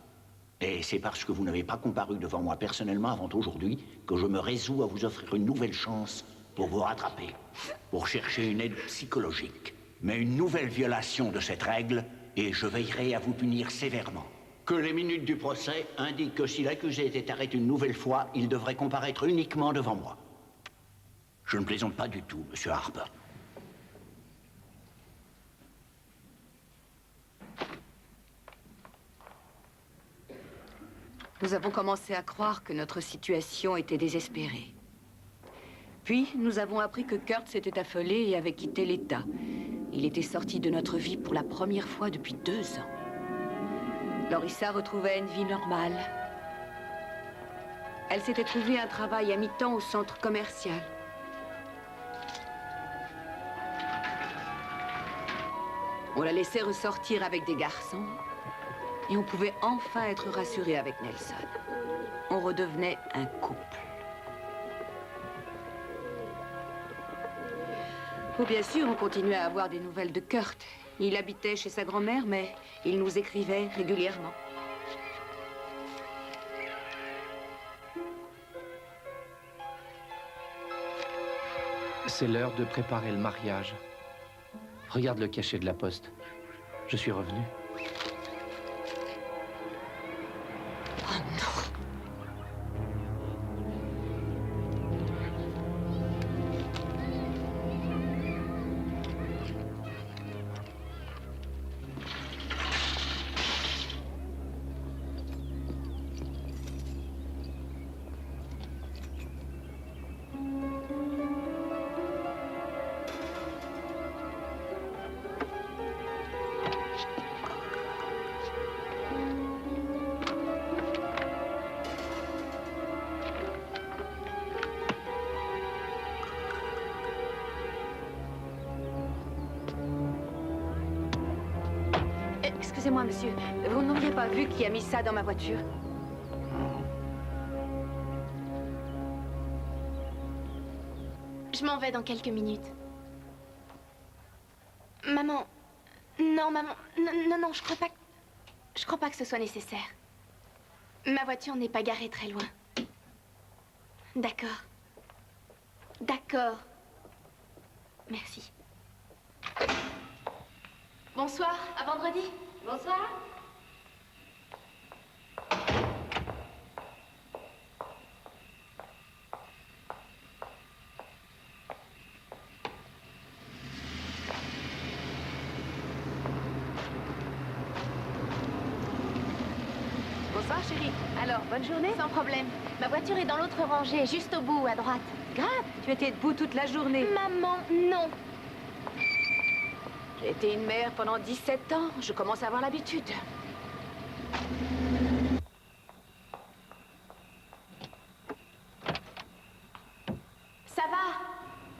Et c'est parce que vous n'avez pas comparu devant moi personnellement avant aujourd'hui que je me résous à vous offrir une nouvelle chance pour vous rattraper, pour chercher une aide psychologique. Mais une nouvelle violation de cette règle et je veillerai à vous punir sévèrement. Que les minutes du procès indiquent que si l'accusé était arrêté une nouvelle fois, il devrait comparaître uniquement devant moi. Je ne plaisante pas du tout, monsieur Harper. Nous avons commencé à croire que notre situation était désespérée. Puis, nous avons appris que Kurt s'était affolé et avait quitté l'État. Il était sorti de notre vie pour la première fois depuis 2 ans. Lorissa retrouvait une vie normale. Elle s'était trouvée un travail à mi-temps au centre commercial. On la laissait ressortir avec des garçons. Et on pouvait enfin être rassuré avec Nelson. On redevenait un couple. Oh, bien sûr, on continuait à avoir des nouvelles de Kurt. Il habitait chez sa grand-mère, mais il nous écrivait régulièrement. C'est l'heure de préparer le mariage. Regarde le cachet de la poste. Je suis revenu. Oh non! Excusez-moi, monsieur. Vous n'auriez pas vu qui a mis ça dans ma voiture? Je m'en vais dans quelques minutes. Maman... Non, maman... Non, je crois pas que ce soit nécessaire. Ma voiture n'est pas garée très loin. D'accord. D'accord. Merci. Bonsoir, à vendredi. Bonsoir. Bonsoir, chérie. Alors, bonne journée? Sans problème. Ma voiture est dans l'autre rangée, juste au bout, à droite. Grave, tu étais debout toute la journée. Maman, non. J'ai été une mère pendant 17 ans. Je commence à avoir l'habitude.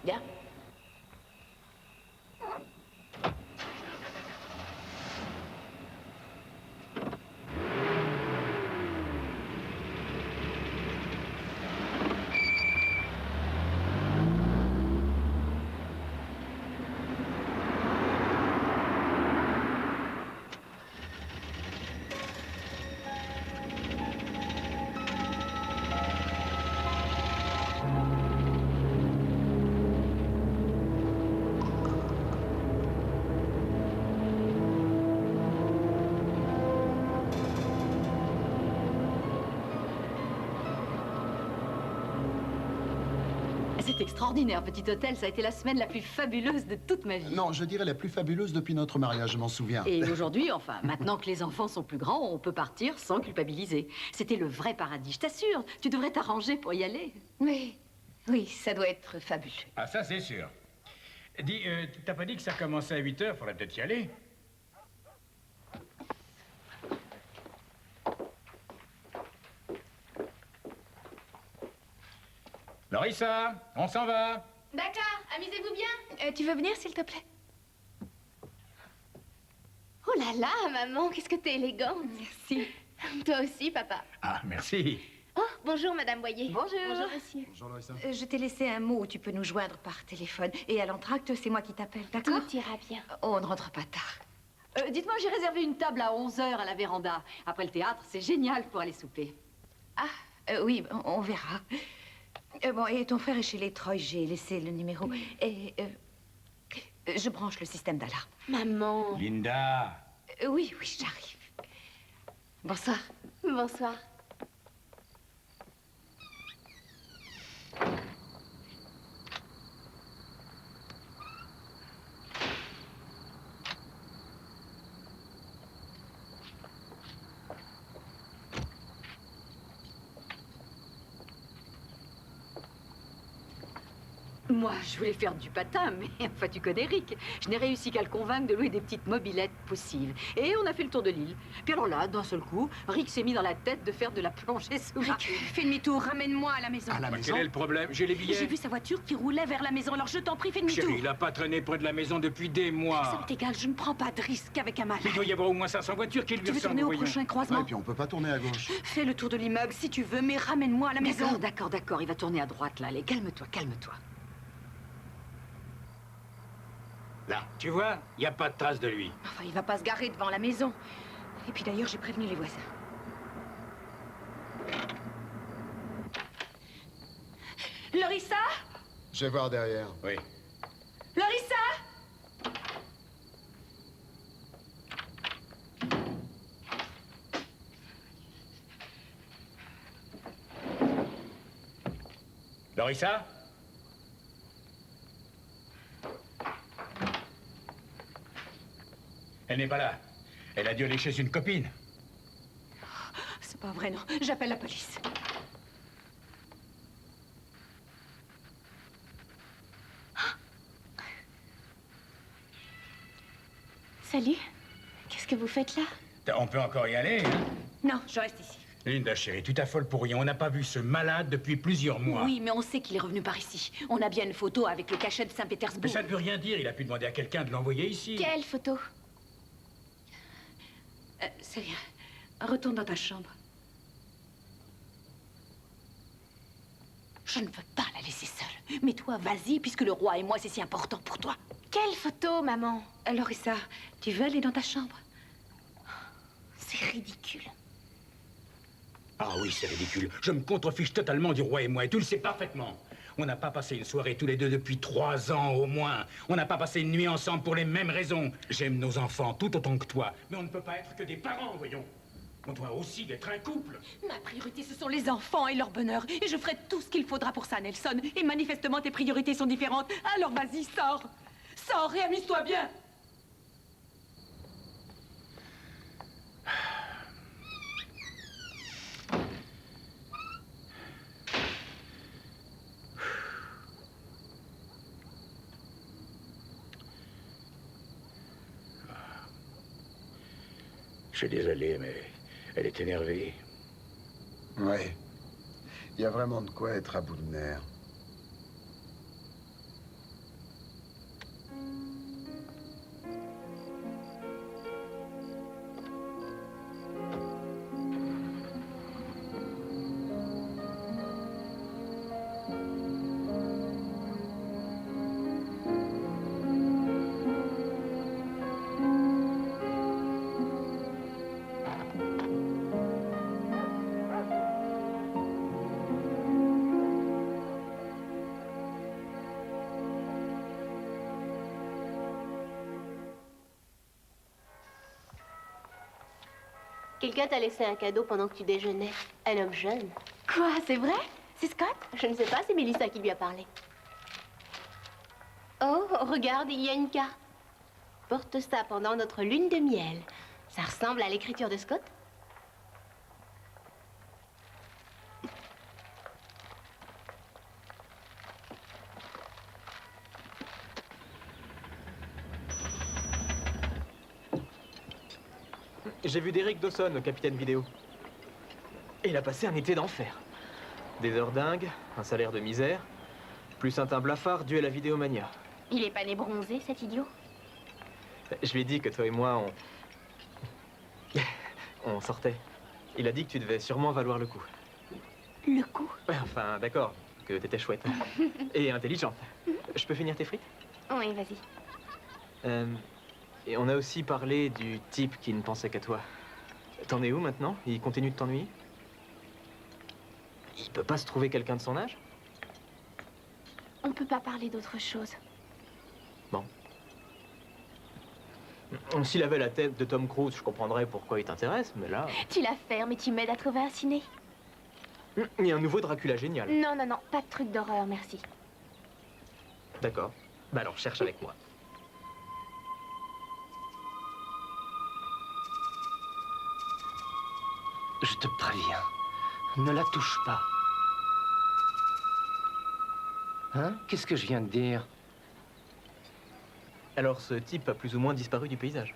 Bien. C'est extraordinaire, petit hôtel. Ça a été la semaine la plus fabuleuse de toute ma vie. Non, je dirais la plus fabuleuse depuis notre mariage, je m'en souviens. Et aujourd'hui, enfin, maintenant que les enfants sont plus grands, on peut partir sans culpabiliser. C'était le vrai paradis, je t'assure. Tu devrais t'arranger pour y aller. Oui, oui, ça doit être fabuleux. Ah, ça, c'est sûr. Dis, t'as pas dit que ça commençait à 8 h? Faudrait peut-être y aller. Larissa, on s'en va. D'accord, amusez-vous bien. Tu veux venir, s'il te plaît? Oh là là, maman, qu'est-ce que t'es élégante. Merci. Toi aussi, papa. Ah, merci. Oh, bonjour, Madame Boyer. Bonjour. Bonjour, monsieur. Bonjour, Larissa. Je t'ai laissé un mot où tu peux nous joindre par téléphone. Et à l'entracte, c'est moi qui t'appelle, d'accord? Tout ira bien. On ne rentre pas tard. Dites-moi, j'ai réservé une table à 11 h à la véranda. Après le théâtre, c'est génial pour aller souper. Ah, oui, on verra. Bon, et ton frère est chez les Troy, j'ai laissé le numéro. Et je branche le système d'alarme. Maman. Linda. Oui, j'arrive. Bonsoir. Bonsoir. Moi, je voulais faire du patin, mais enfin, tu connais Rick. Je n'ai réussi qu'à le convaincre de louer des petites mobylettes possibles. Et on a fait le tour de l'île. Puis alors là, d'un seul coup, Rick s'est mis dans la tête de faire de la plongée sous-marine. Fais demi-tour, ramène-moi à la maison. À la maison? Quel est le problème? J'ai les billets. J'ai vu sa voiture qui roulait vers la maison, alors je t'en prie, fais demi-tour. Chérie, il a pas traîné près de la maison depuis des mois. Ça m'est égal, je ne prends pas de risque avec un malade. Il doit y avoir au moins 500 voitures qui lui Tu veux ressemblent, tourner au voyons. prochain croisement? Ouais, puis on peut pas tourner à gauche. Fais le tour de l'immeuble si tu veux, mais ramène-moi à la maison. D'accord. Il va tourner à droite, là. Allez, calme-toi. Là, tu vois, il n'y a pas de trace de lui. Enfin, il va pas se garer devant la maison. Et puis d'ailleurs, j'ai prévenu les voisins. Larissa? Je vais voir derrière. Oui. Larissa? Larissa? Elle n'est pas là. Elle a dû aller chez une copine. C'est pas vrai, non. J'appelle la police. Salut. Qu'est-ce que vous faites là? On peut encore y aller, hein? Non, je reste ici. Linda, chérie, tu t'affoles pour rien. On n'a pas vu ce malade depuis plusieurs mois. Oui, mais on sait qu'il est revenu par ici. On a bien une photo avec le cachet de Saint-Pétersbourg. Mais ça ne veut rien dire. Il a pu demander à quelqu'un de l'envoyer ici. Quelle photo? C'est bien. Retourne dans ta chambre. Je ne veux pas la laisser seule. Mais toi, vas-y, puisque le roi et moi, c'est si important pour toi. Quelle photo, maman? Larissa, tu veux aller dans ta chambre? C'est ridicule. Ah oui, c'est ridicule. Je me contrefiche totalement du roi et moi, et tu le sais parfaitement. On n'a pas passé une soirée tous les deux depuis 3 ans au moins. On n'a pas passé une nuit ensemble pour les mêmes raisons. J'aime nos enfants tout autant que toi, mais on ne peut pas être que des parents, voyons. On doit aussi être un couple. Ma priorité, ce sont les enfants et leur bonheur. Et je ferai tout ce qu'il faudra pour ça, Nelson. Et manifestement, tes priorités sont différentes. Alors vas-y, sors. Sors et amuse-toi bien. Je suis désolé, mais elle est énervée. Ouais. Il y a vraiment de quoi être à bout de nerfs. Quelqu'un t'a laissé un cadeau pendant que tu déjeunais. Un homme jeune. Quoi, c'est vrai? C'est Scott? Je ne sais pas, c'est Mélissa qui lui a parlé. Oh, regarde, il y a une carte. Porte ça pendant notre lune de miel. Ça ressemble à l'écriture de Scott? J'ai vu Derek Dawson, le capitaine vidéo. Et il a passé un été d'enfer. Des heures dingues, un salaire de misère, plus un teint blafard dû à la vidéomania. Il est pas né bronzé, cet idiot? Je lui ai dit que toi et moi, on sortait. Il a dit que tu devais sûrement valoir le coup. Le coup? Ouais, enfin, d'accord, que t'étais chouette. Et intelligente. Je peux finir tes frites? Oui, vas-y. Et on a aussi parlé du type qui ne pensait qu'à toi. T'en es où maintenant? Il continue de t'ennuyer? Il peut pas se trouver quelqu'un de son âge? On peut pas parler d'autre chose. Bon. S'il avait la tête de Tom Cruise, je comprendrais pourquoi il t'intéresse, mais là... Tu la fermes et tu m'aides à trouver un ciné. Il y a un nouveau Dracula génial. Non, non, non, pas de truc d'horreur, merci. D'accord. Bah alors, cherche avec moi. Je te préviens, ne la touche pas. Hein? Qu'est-ce que je viens de dire? Alors, ce type a plus ou moins disparu du paysage.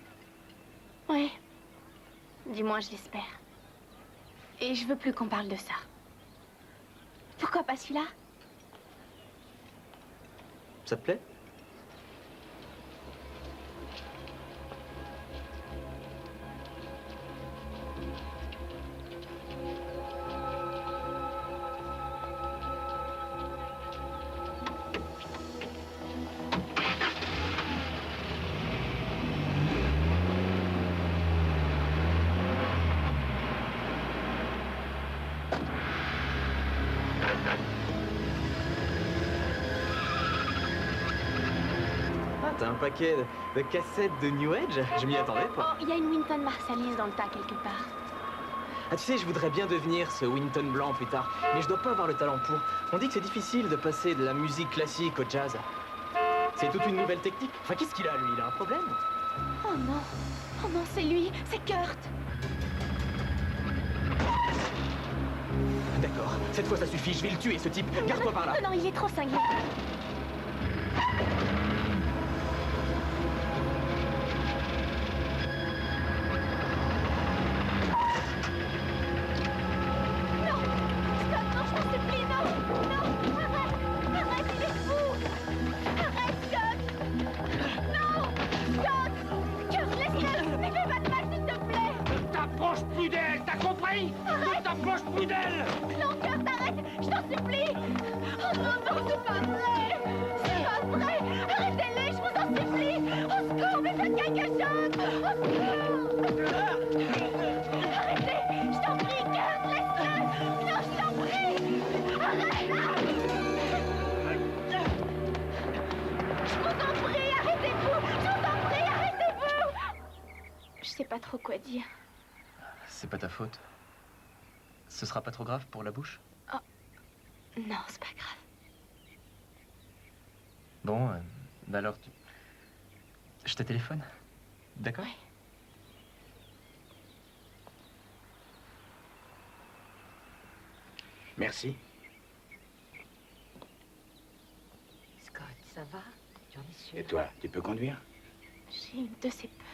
Ouais. Du moins, je l'espère. Et je veux plus qu'on parle de ça. Pourquoi pas celui-là? Ça te plaît? T'as un paquet de cassettes de New Age? Je m'y attendais pas. Oh, il y a une Wynton Marsalis dans le tas quelque part. Ah, tu sais, je voudrais bien devenir ce Wynton blanc plus tard, mais je dois pas avoir le talent pour. On dit que c'est difficile de passer de la musique classique au jazz. C'est toute une nouvelle technique. Enfin, qu'est-ce qu'il a, lui? Il a un problème? Oh non. Oh non, c'est lui. C'est Kurt. D'accord. Cette fois, ça suffit. Je vais le tuer, ce type. Garde-toi par là. Non, non, il est trop cinglé. Je sais pas trop quoi dire. C'est pas ta faute. Ce sera pas trop grave pour la bouche? Oh. Non, c'est pas grave. Bon, bah alors, je te téléphone. D'accord? Ouais. Merci. Scott, ça va? Tu en es sûr? Et toi, tu peux conduire? J'ai une de ces peurs.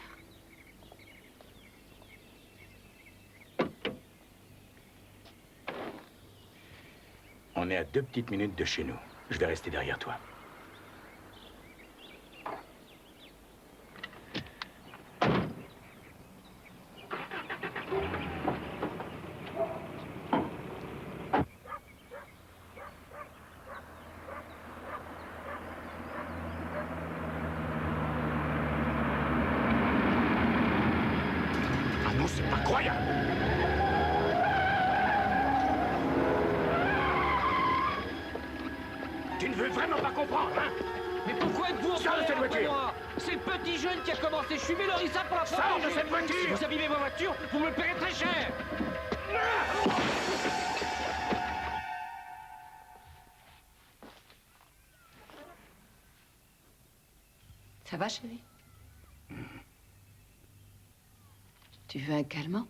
On est à 2 petites minutes de chez nous. Je vais rester derrière toi. Tu ne veux vraiment pas comprendre, hein? Mais pourquoi êtes-vous en Sors de cette colère après voiture! moi? C'est le petit jeune qui a commencé. Je suis Mélorissa pour la Sors protéger. de cette voiture! Si vous abîmez ma voiture, vous me le paierez très cher. Ça va, chérie? Tu veux un calmant?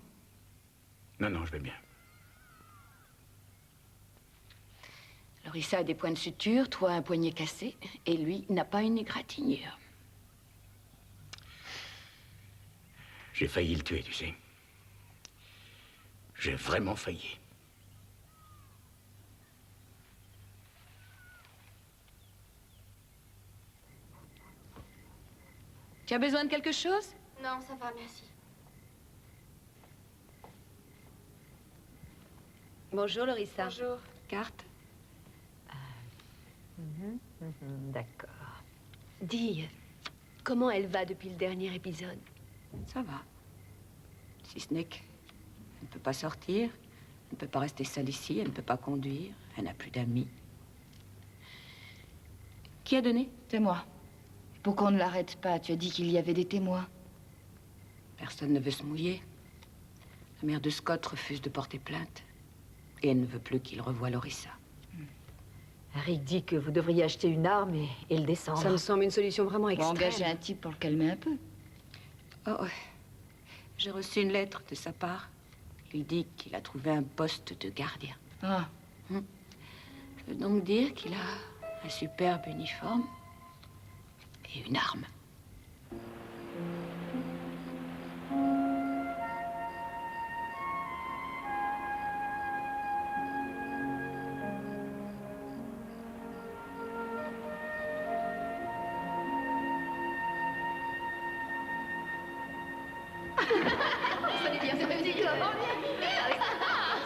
Non, non, je vais bien. Lorissa a des points de suture, toi un poignet cassé, et lui n'a pas une égratignure. J'ai failli le tuer, tu sais. J'ai vraiment failli. Tu as besoin de quelque chose? Non, ça va, merci. Bonjour, Lorissa. Bonjour. Carte? D'accord. Dis, comment elle va depuis le dernier épisode? Ça va. Si ce n'est qu'elle ne peut pas sortir, elle ne peut pas rester seule ici, elle ne peut pas conduire, elle n'a plus d'amis. Qui a donné? C'est moi. Pourquoi on ne l'arrête pas? Tu as dit qu'il y avait des témoins. Personne ne veut se mouiller. La mère de Scott refuse de porter plainte. Et elle ne veut plus qu'il revoie Lorissa. Rick dit que vous devriez acheter une arme et le descendre. Ça me semble une solution vraiment On va extrême. engager un type pour le calmer un peu. Oh, ouais. J'ai reçu une lettre de sa part. Il dit qu'il a trouvé un poste de gardien. Ah. Ça veut donc dire qu'il a un superbe uniforme et une arme. Ça est bien, c'est musique comment bien.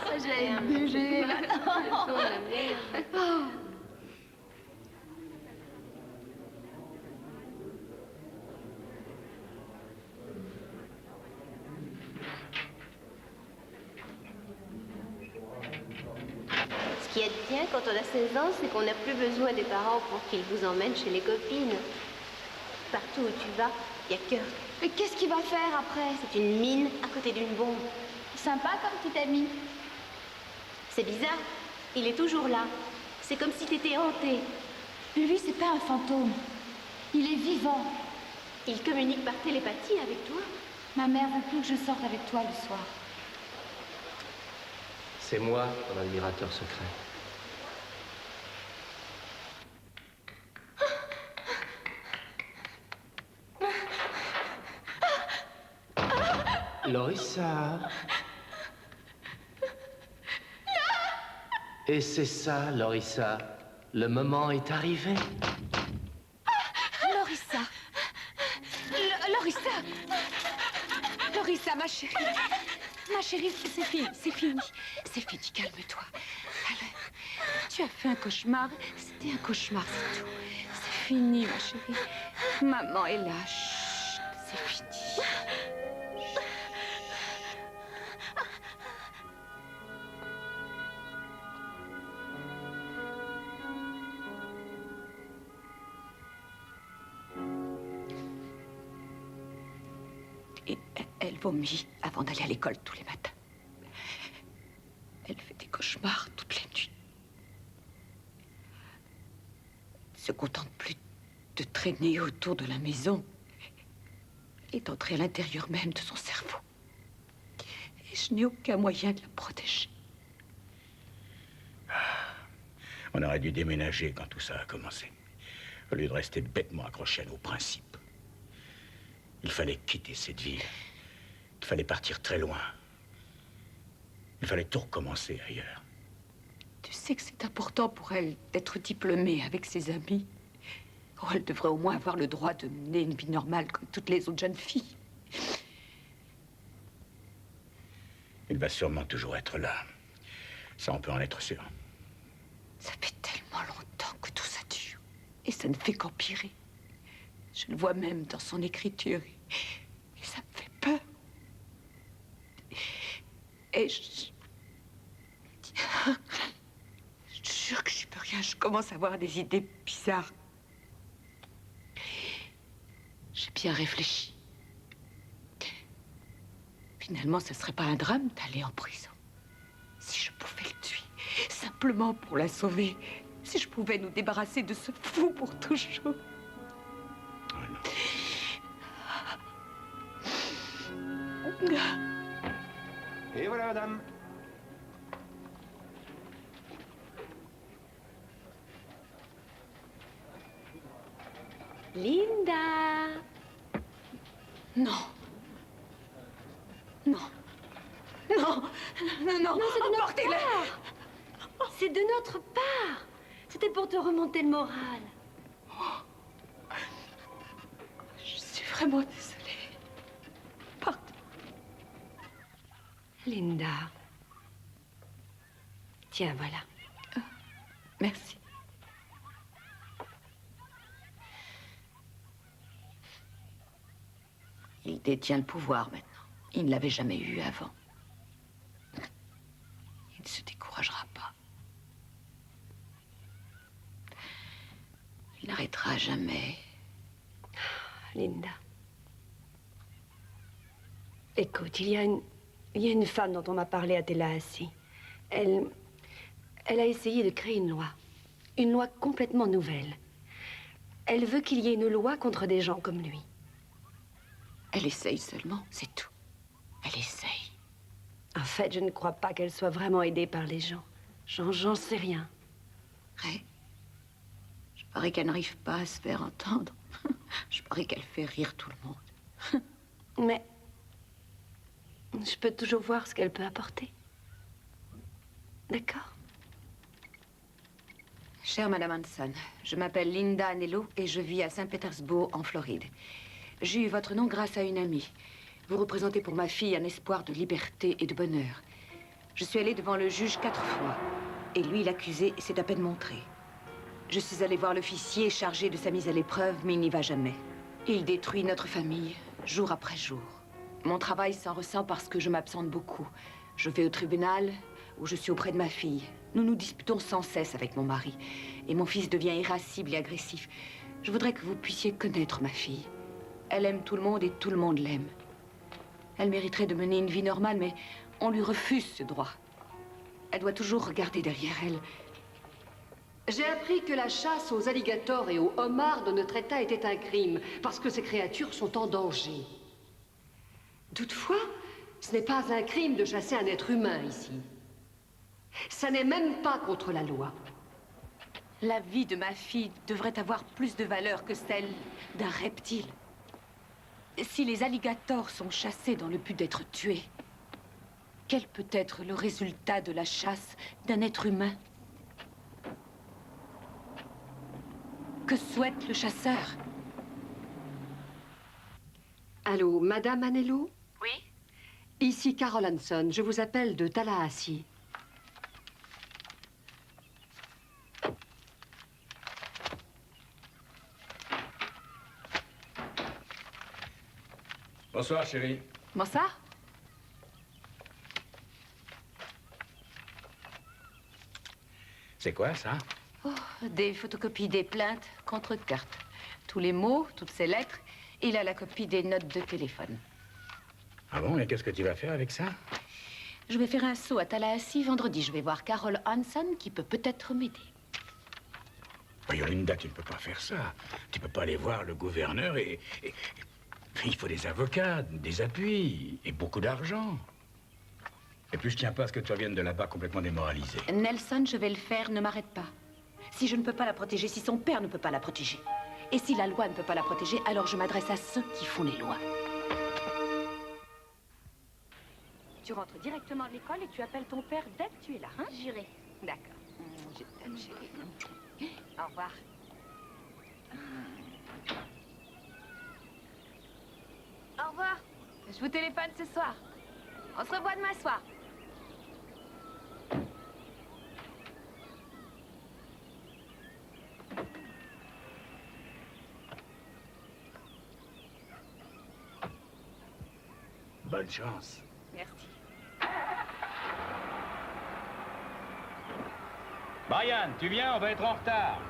Ça, j'aime. Bégé. Ce qui est bien quand on a 16 ans, c'est qu'on n'a plus besoin des parents pour qu'ils vous emmènent chez les copines. Partout où tu vas, il y a Kurt. Mais qu'est-ce qu'il va faire après? C'est une mine à côté d'une bombe. Sympa comme petit ami. C'est bizarre. Il est toujours là. C'est comme si t'étais hanté. Lui, c'est pas un fantôme. Il est vivant. Il communique par télépathie avec toi. Ma mère veut plus que je sorte avec toi le soir. C'est moi ton admirateur secret. Lorissa. Et c'est ça, Lorissa. Le moment est arrivé. Lorissa! Lorissa! Lorissa, ma chérie! Ma chérie, c'est fini, c'est fini. C'est fini, calme-toi. Alors, tu as fait un cauchemar. C'était un cauchemar, c'est tout. C'est fini, ma chérie. Maman est là. Chut, c'est fini. Et elle vomit avant d'aller à l'école tous les matins. Elle fait des cauchemars toutes les nuits. Elle se contente plus de traîner autour de la maison et d'entrer à l'intérieur même de son cerveau. Et je n'ai aucun moyen de la protéger. On aurait dû déménager quand tout ça a commencé. Au lieu de rester bêtement accroché à nos principes. Il fallait quitter cette ville. Il fallait partir très loin. Il fallait tout recommencer ailleurs. Tu sais que c'est important pour elle d'être diplômée avec ses amis. Oh, elle devrait au moins avoir le droit de mener une vie normale comme toutes les autres jeunes filles. Il va sûrement toujours être là. Ça, on peut en être sûr. Ça fait tellement longtemps que tout ça dure. Et ça ne fait qu'empirer. Je le vois même dans son écriture. Et ça me fait peur. Et je te jure que j'y peux rien, je commence à avoir des idées bizarres. J'ai bien réfléchi. Finalement, ce serait pas un drame d'aller en prison. Si je pouvais le tuer, simplement pour la sauver. Si je pouvais nous débarrasser de ce fou pour toujours. Et voilà, madame. Linda! Non. Non. Non. Non, non. Non, c'est de notre Emportez-le. part! C'est de notre part! C'était pour te remonter le moral. Je suis vraiment désolée. Pardon. Linda. Tiens, voilà. Merci. Il détient le pouvoir maintenant. Il ne l'avait jamais eu avant. Il ne se découragera pas. Il n'arrêtera jamais. Linda. Écoute, il y a une femme dont on m'a parlé à Tallahassee. Elle a essayé de créer une loi complètement nouvelle. Elle veut qu'il y ait une loi contre des gens comme lui. Elle essaye seulement, c'est tout. Elle essaye. En fait, je ne crois pas qu'elle soit vraiment aidée par les gens. J'en sais rien. Ray, je parie qu'elle n'arrive pas à se faire entendre. Je parie qu'elle fait rire tout le monde. Mais je peux toujours voir ce qu'elle peut apporter. D'accord? Chère Madame Hanson, je m'appelle Linda Anello et je vis à Saint-Pétersbourg, en Floride. J'ai eu votre nom grâce à une amie. Vous représentez pour ma fille un espoir de liberté et de bonheur. Je suis allée devant le juge 4 fois. Et lui, l'accusé, s'est à peine montré. Je suis allée voir l'officier chargé de sa mise à l'épreuve, mais il n'y va jamais. Il détruit notre famille, jour après jour. Mon travail s'en ressent parce que je m'absente beaucoup. Je vais au tribunal, où je suis auprès de ma fille. Nous nous disputons sans cesse avec mon mari. Et mon fils devient irascible et agressif. Je voudrais que vous puissiez connaître ma fille. Elle aime tout le monde et tout le monde l'aime. Elle mériterait de mener une vie normale, mais on lui refuse ce droit. Elle doit toujours regarder derrière elle. J'ai appris que la chasse aux alligators et aux homards de notre État était un crime, parce que ces créatures sont en danger. Toutefois, ce n'est pas un crime de chasser un être humain ici. Ça n'est même pas contre la loi. La vie de ma fille devrait avoir plus de valeur que celle d'un reptile. Si les alligators sont chassés dans le but d'être tués, quel peut être le résultat de la chasse d'un être humain? Que souhaite le chasseur? Allô, Madame Anello? Oui? Ici Carol Hanson, je vous appelle de Tallahassee. Bonsoir, chérie. Bonsoir. C'est quoi, ça? Oh, des photocopies des plaintes contre carte. Tous les mots, toutes ces lettres. Il a la copie des notes de téléphone. Ah bon? Et qu'est-ce que tu vas faire avec ça? Je vais faire un saut à Tallahassee vendredi. Je vais voir Carol Hanson qui peut peut-être m'aider. Voyons, Linda, tu ne peux pas faire ça. Tu peux pas aller voir le gouverneur et il faut des avocats, des appuis et beaucoup d'argent. Et puis je tiens pas à ce que tu reviennes de là-bas complètement démoralisé. Nelson, je vais le faire, ne m'arrête pas. Si je ne peux pas la protéger, si son père ne peut pas la protéger, et si la loi ne peut pas la protéger, alors je m'adresse à ceux qui font les lois. Tu rentres directement de l'école et tu appelles ton père dès que tu es là, hein? Juré. D'accord. Je t'aime, chérie. Au revoir. Au revoir. Je vous téléphone ce soir. On se revoit demain soir. Bonne chance. Merci. Brian, tu viens, on va être en retard.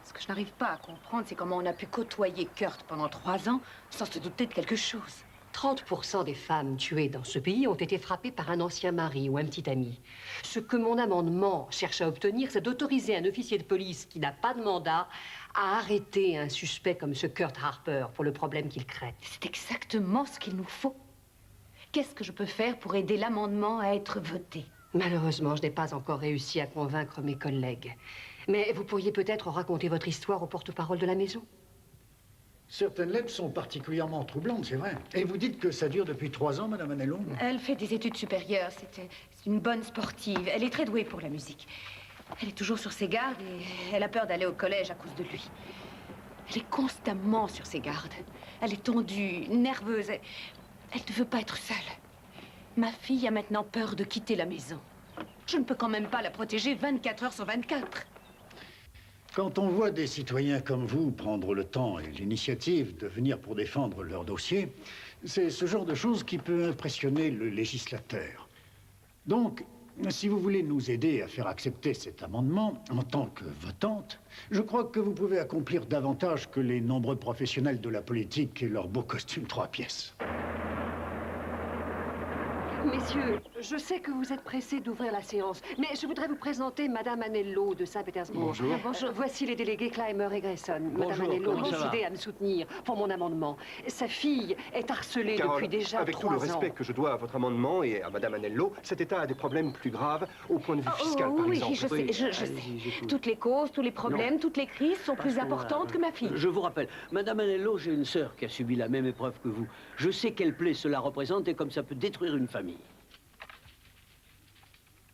Ce que je n'arrive pas à comprendre, c'est comment on a pu côtoyer Kurt pendant 3 ans sans se douter de quelque chose. 30% des femmes tuées dans ce pays ont été frappées par un ancien mari ou un petit ami. Ce que mon amendement cherche à obtenir, c'est d'autoriser un officier de police qui n'a pas de mandat à arrêter un suspect comme ce Kurt Harper pour le problème qu'il crée. C'est exactement ce qu'il nous faut. Qu'est-ce que je peux faire pour aider l'amendement à être voté? Malheureusement, je n'ai pas encore réussi à convaincre mes collègues. Mais vous pourriez peut-être raconter votre histoire au porte-parole de la maison. Certaines lettres sont particulièrement troublantes, c'est vrai. Et vous dites que ça dure depuis 3 ans, Madame Anello? Elle fait des études supérieures. C'est une bonne sportive. Elle est très douée pour la musique. Elle est toujours sur ses gardes et elle a peur d'aller au collège à cause de lui. Elle est constamment sur ses gardes. Elle est tendue, nerveuse. Elle ne veut pas être seule. Ma fille a maintenant peur de quitter la maison. Je ne peux quand même pas la protéger 24 heures sur 24. Quand on voit des citoyens comme vous prendre le temps et l'initiative de venir pour défendre leur dossier, c'est ce genre de choses qui peut impressionner le législateur. Donc, si vous voulez nous aider à faire accepter cet amendement, en tant que votante, je crois que vous pouvez accomplir davantage que les nombreux professionnels de la politique et leurs beaux costumes 3 pièces. Messieurs, je sais que vous êtes pressés d'ouvrir la séance, mais je voudrais vous présenter Madame Anello de Saint-Pétersbourg. Bonjour. Bonjour. Voici les délégués Clymer et Grayson. Madame Anello a décidé à me soutenir pour mon amendement. Sa fille est harcelée Carole, depuis déjà avec 3 tout ans. le respect que je dois à votre amendement et à Madame Anello, cet État a des problèmes plus graves au point de vue fiscal, par exemple. Oui, je sais. Toutes les causes, tous les problèmes, toutes les crises sont plus importantes que ma fille. Je vous rappelle, Madame Anello, j'ai une sœur qui a subi la même épreuve que vous. Je sais quelle plaie cela représente et comme ça peut détruire une famille.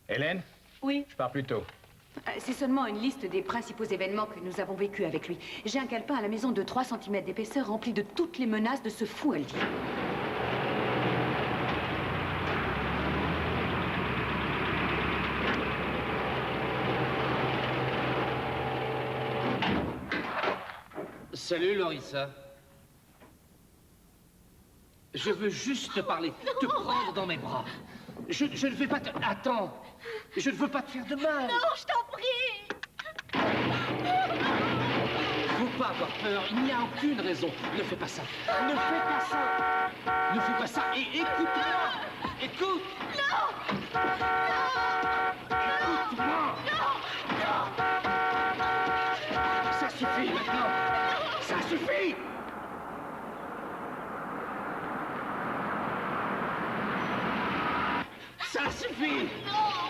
Hélène? Oui. Je pars plus tôt. C'est seulement une liste des principaux événements que nous avons vécus avec lui. J'ai un calepin à la maison de 3 cm d'épaisseur rempli de toutes les menaces de ce fou Aldi. Salut, Lorissa. Je veux juste te parler, te prendre dans mes bras. Je ne vais pas te... Attends. Je ne veux pas te faire de mal. Non, je t'en prie. Faut pas avoir peur. Il n'y a aucune raison. Ne fais pas ça. Ne fais pas ça. Ne fais pas ça. Et écoute-moi. Écoute. Non. Non. Écoute-moi. Non. Non. suffit maintenant. Ça suffit. Ça suffit.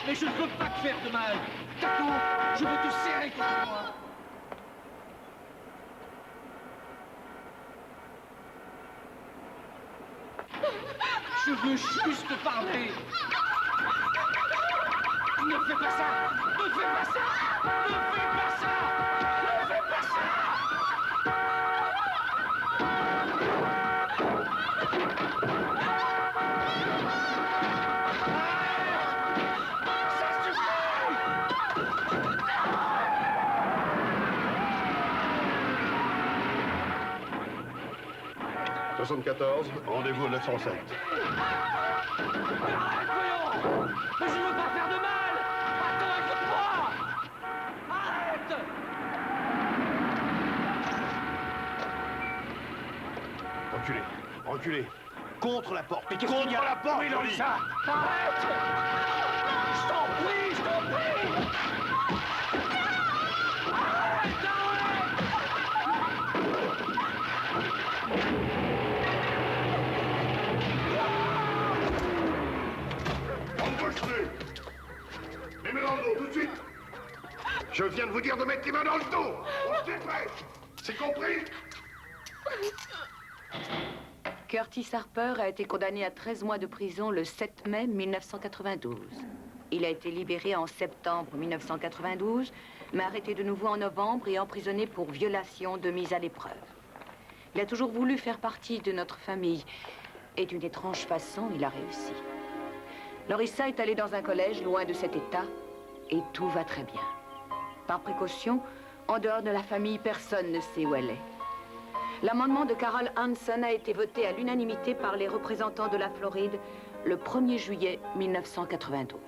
Mais je ne veux pas te faire de mal. D'accord? Je veux te serrer contre moi. Je veux juste te parler. Ne fais pas ça. Ne fais pas ça. Ne fais pas ça. Ne fais pas ça. Ça « 74, rendez-vous au 907. Arrête, voyons. Mais je ne veux pas faire de mal. Attends, écoute-moi. Arrête. Reculez, reculez. Contre la porte. Mais qu'est-ce qu'il y a? Contre la porte, Oui, je dis. ça. Arrête. Je t'en prie, je t'en prie. Arrête, Embauche-le. Mets-le dans le dos, tout de suite. Je viens de vous dire de mettre les mains dans le dos. On se dépêche. C'est compris? Curtis Harper a été condamné à 13 mois de prison le 7 mai 1992. Il a été libéré en septembre 1992, mais arrêté de nouveau en novembre et emprisonné pour violation de mise à l'épreuve. Il a toujours voulu faire partie de notre famille et d'une étrange façon, il a réussi. Lorissa est allée dans un collège loin de cet état et tout va très bien. Par précaution, en dehors de la famille, personne ne sait où elle est. L'amendement de Carol Hanson a été voté à l'unanimité par les représentants de la Floride le 1er juillet 1992.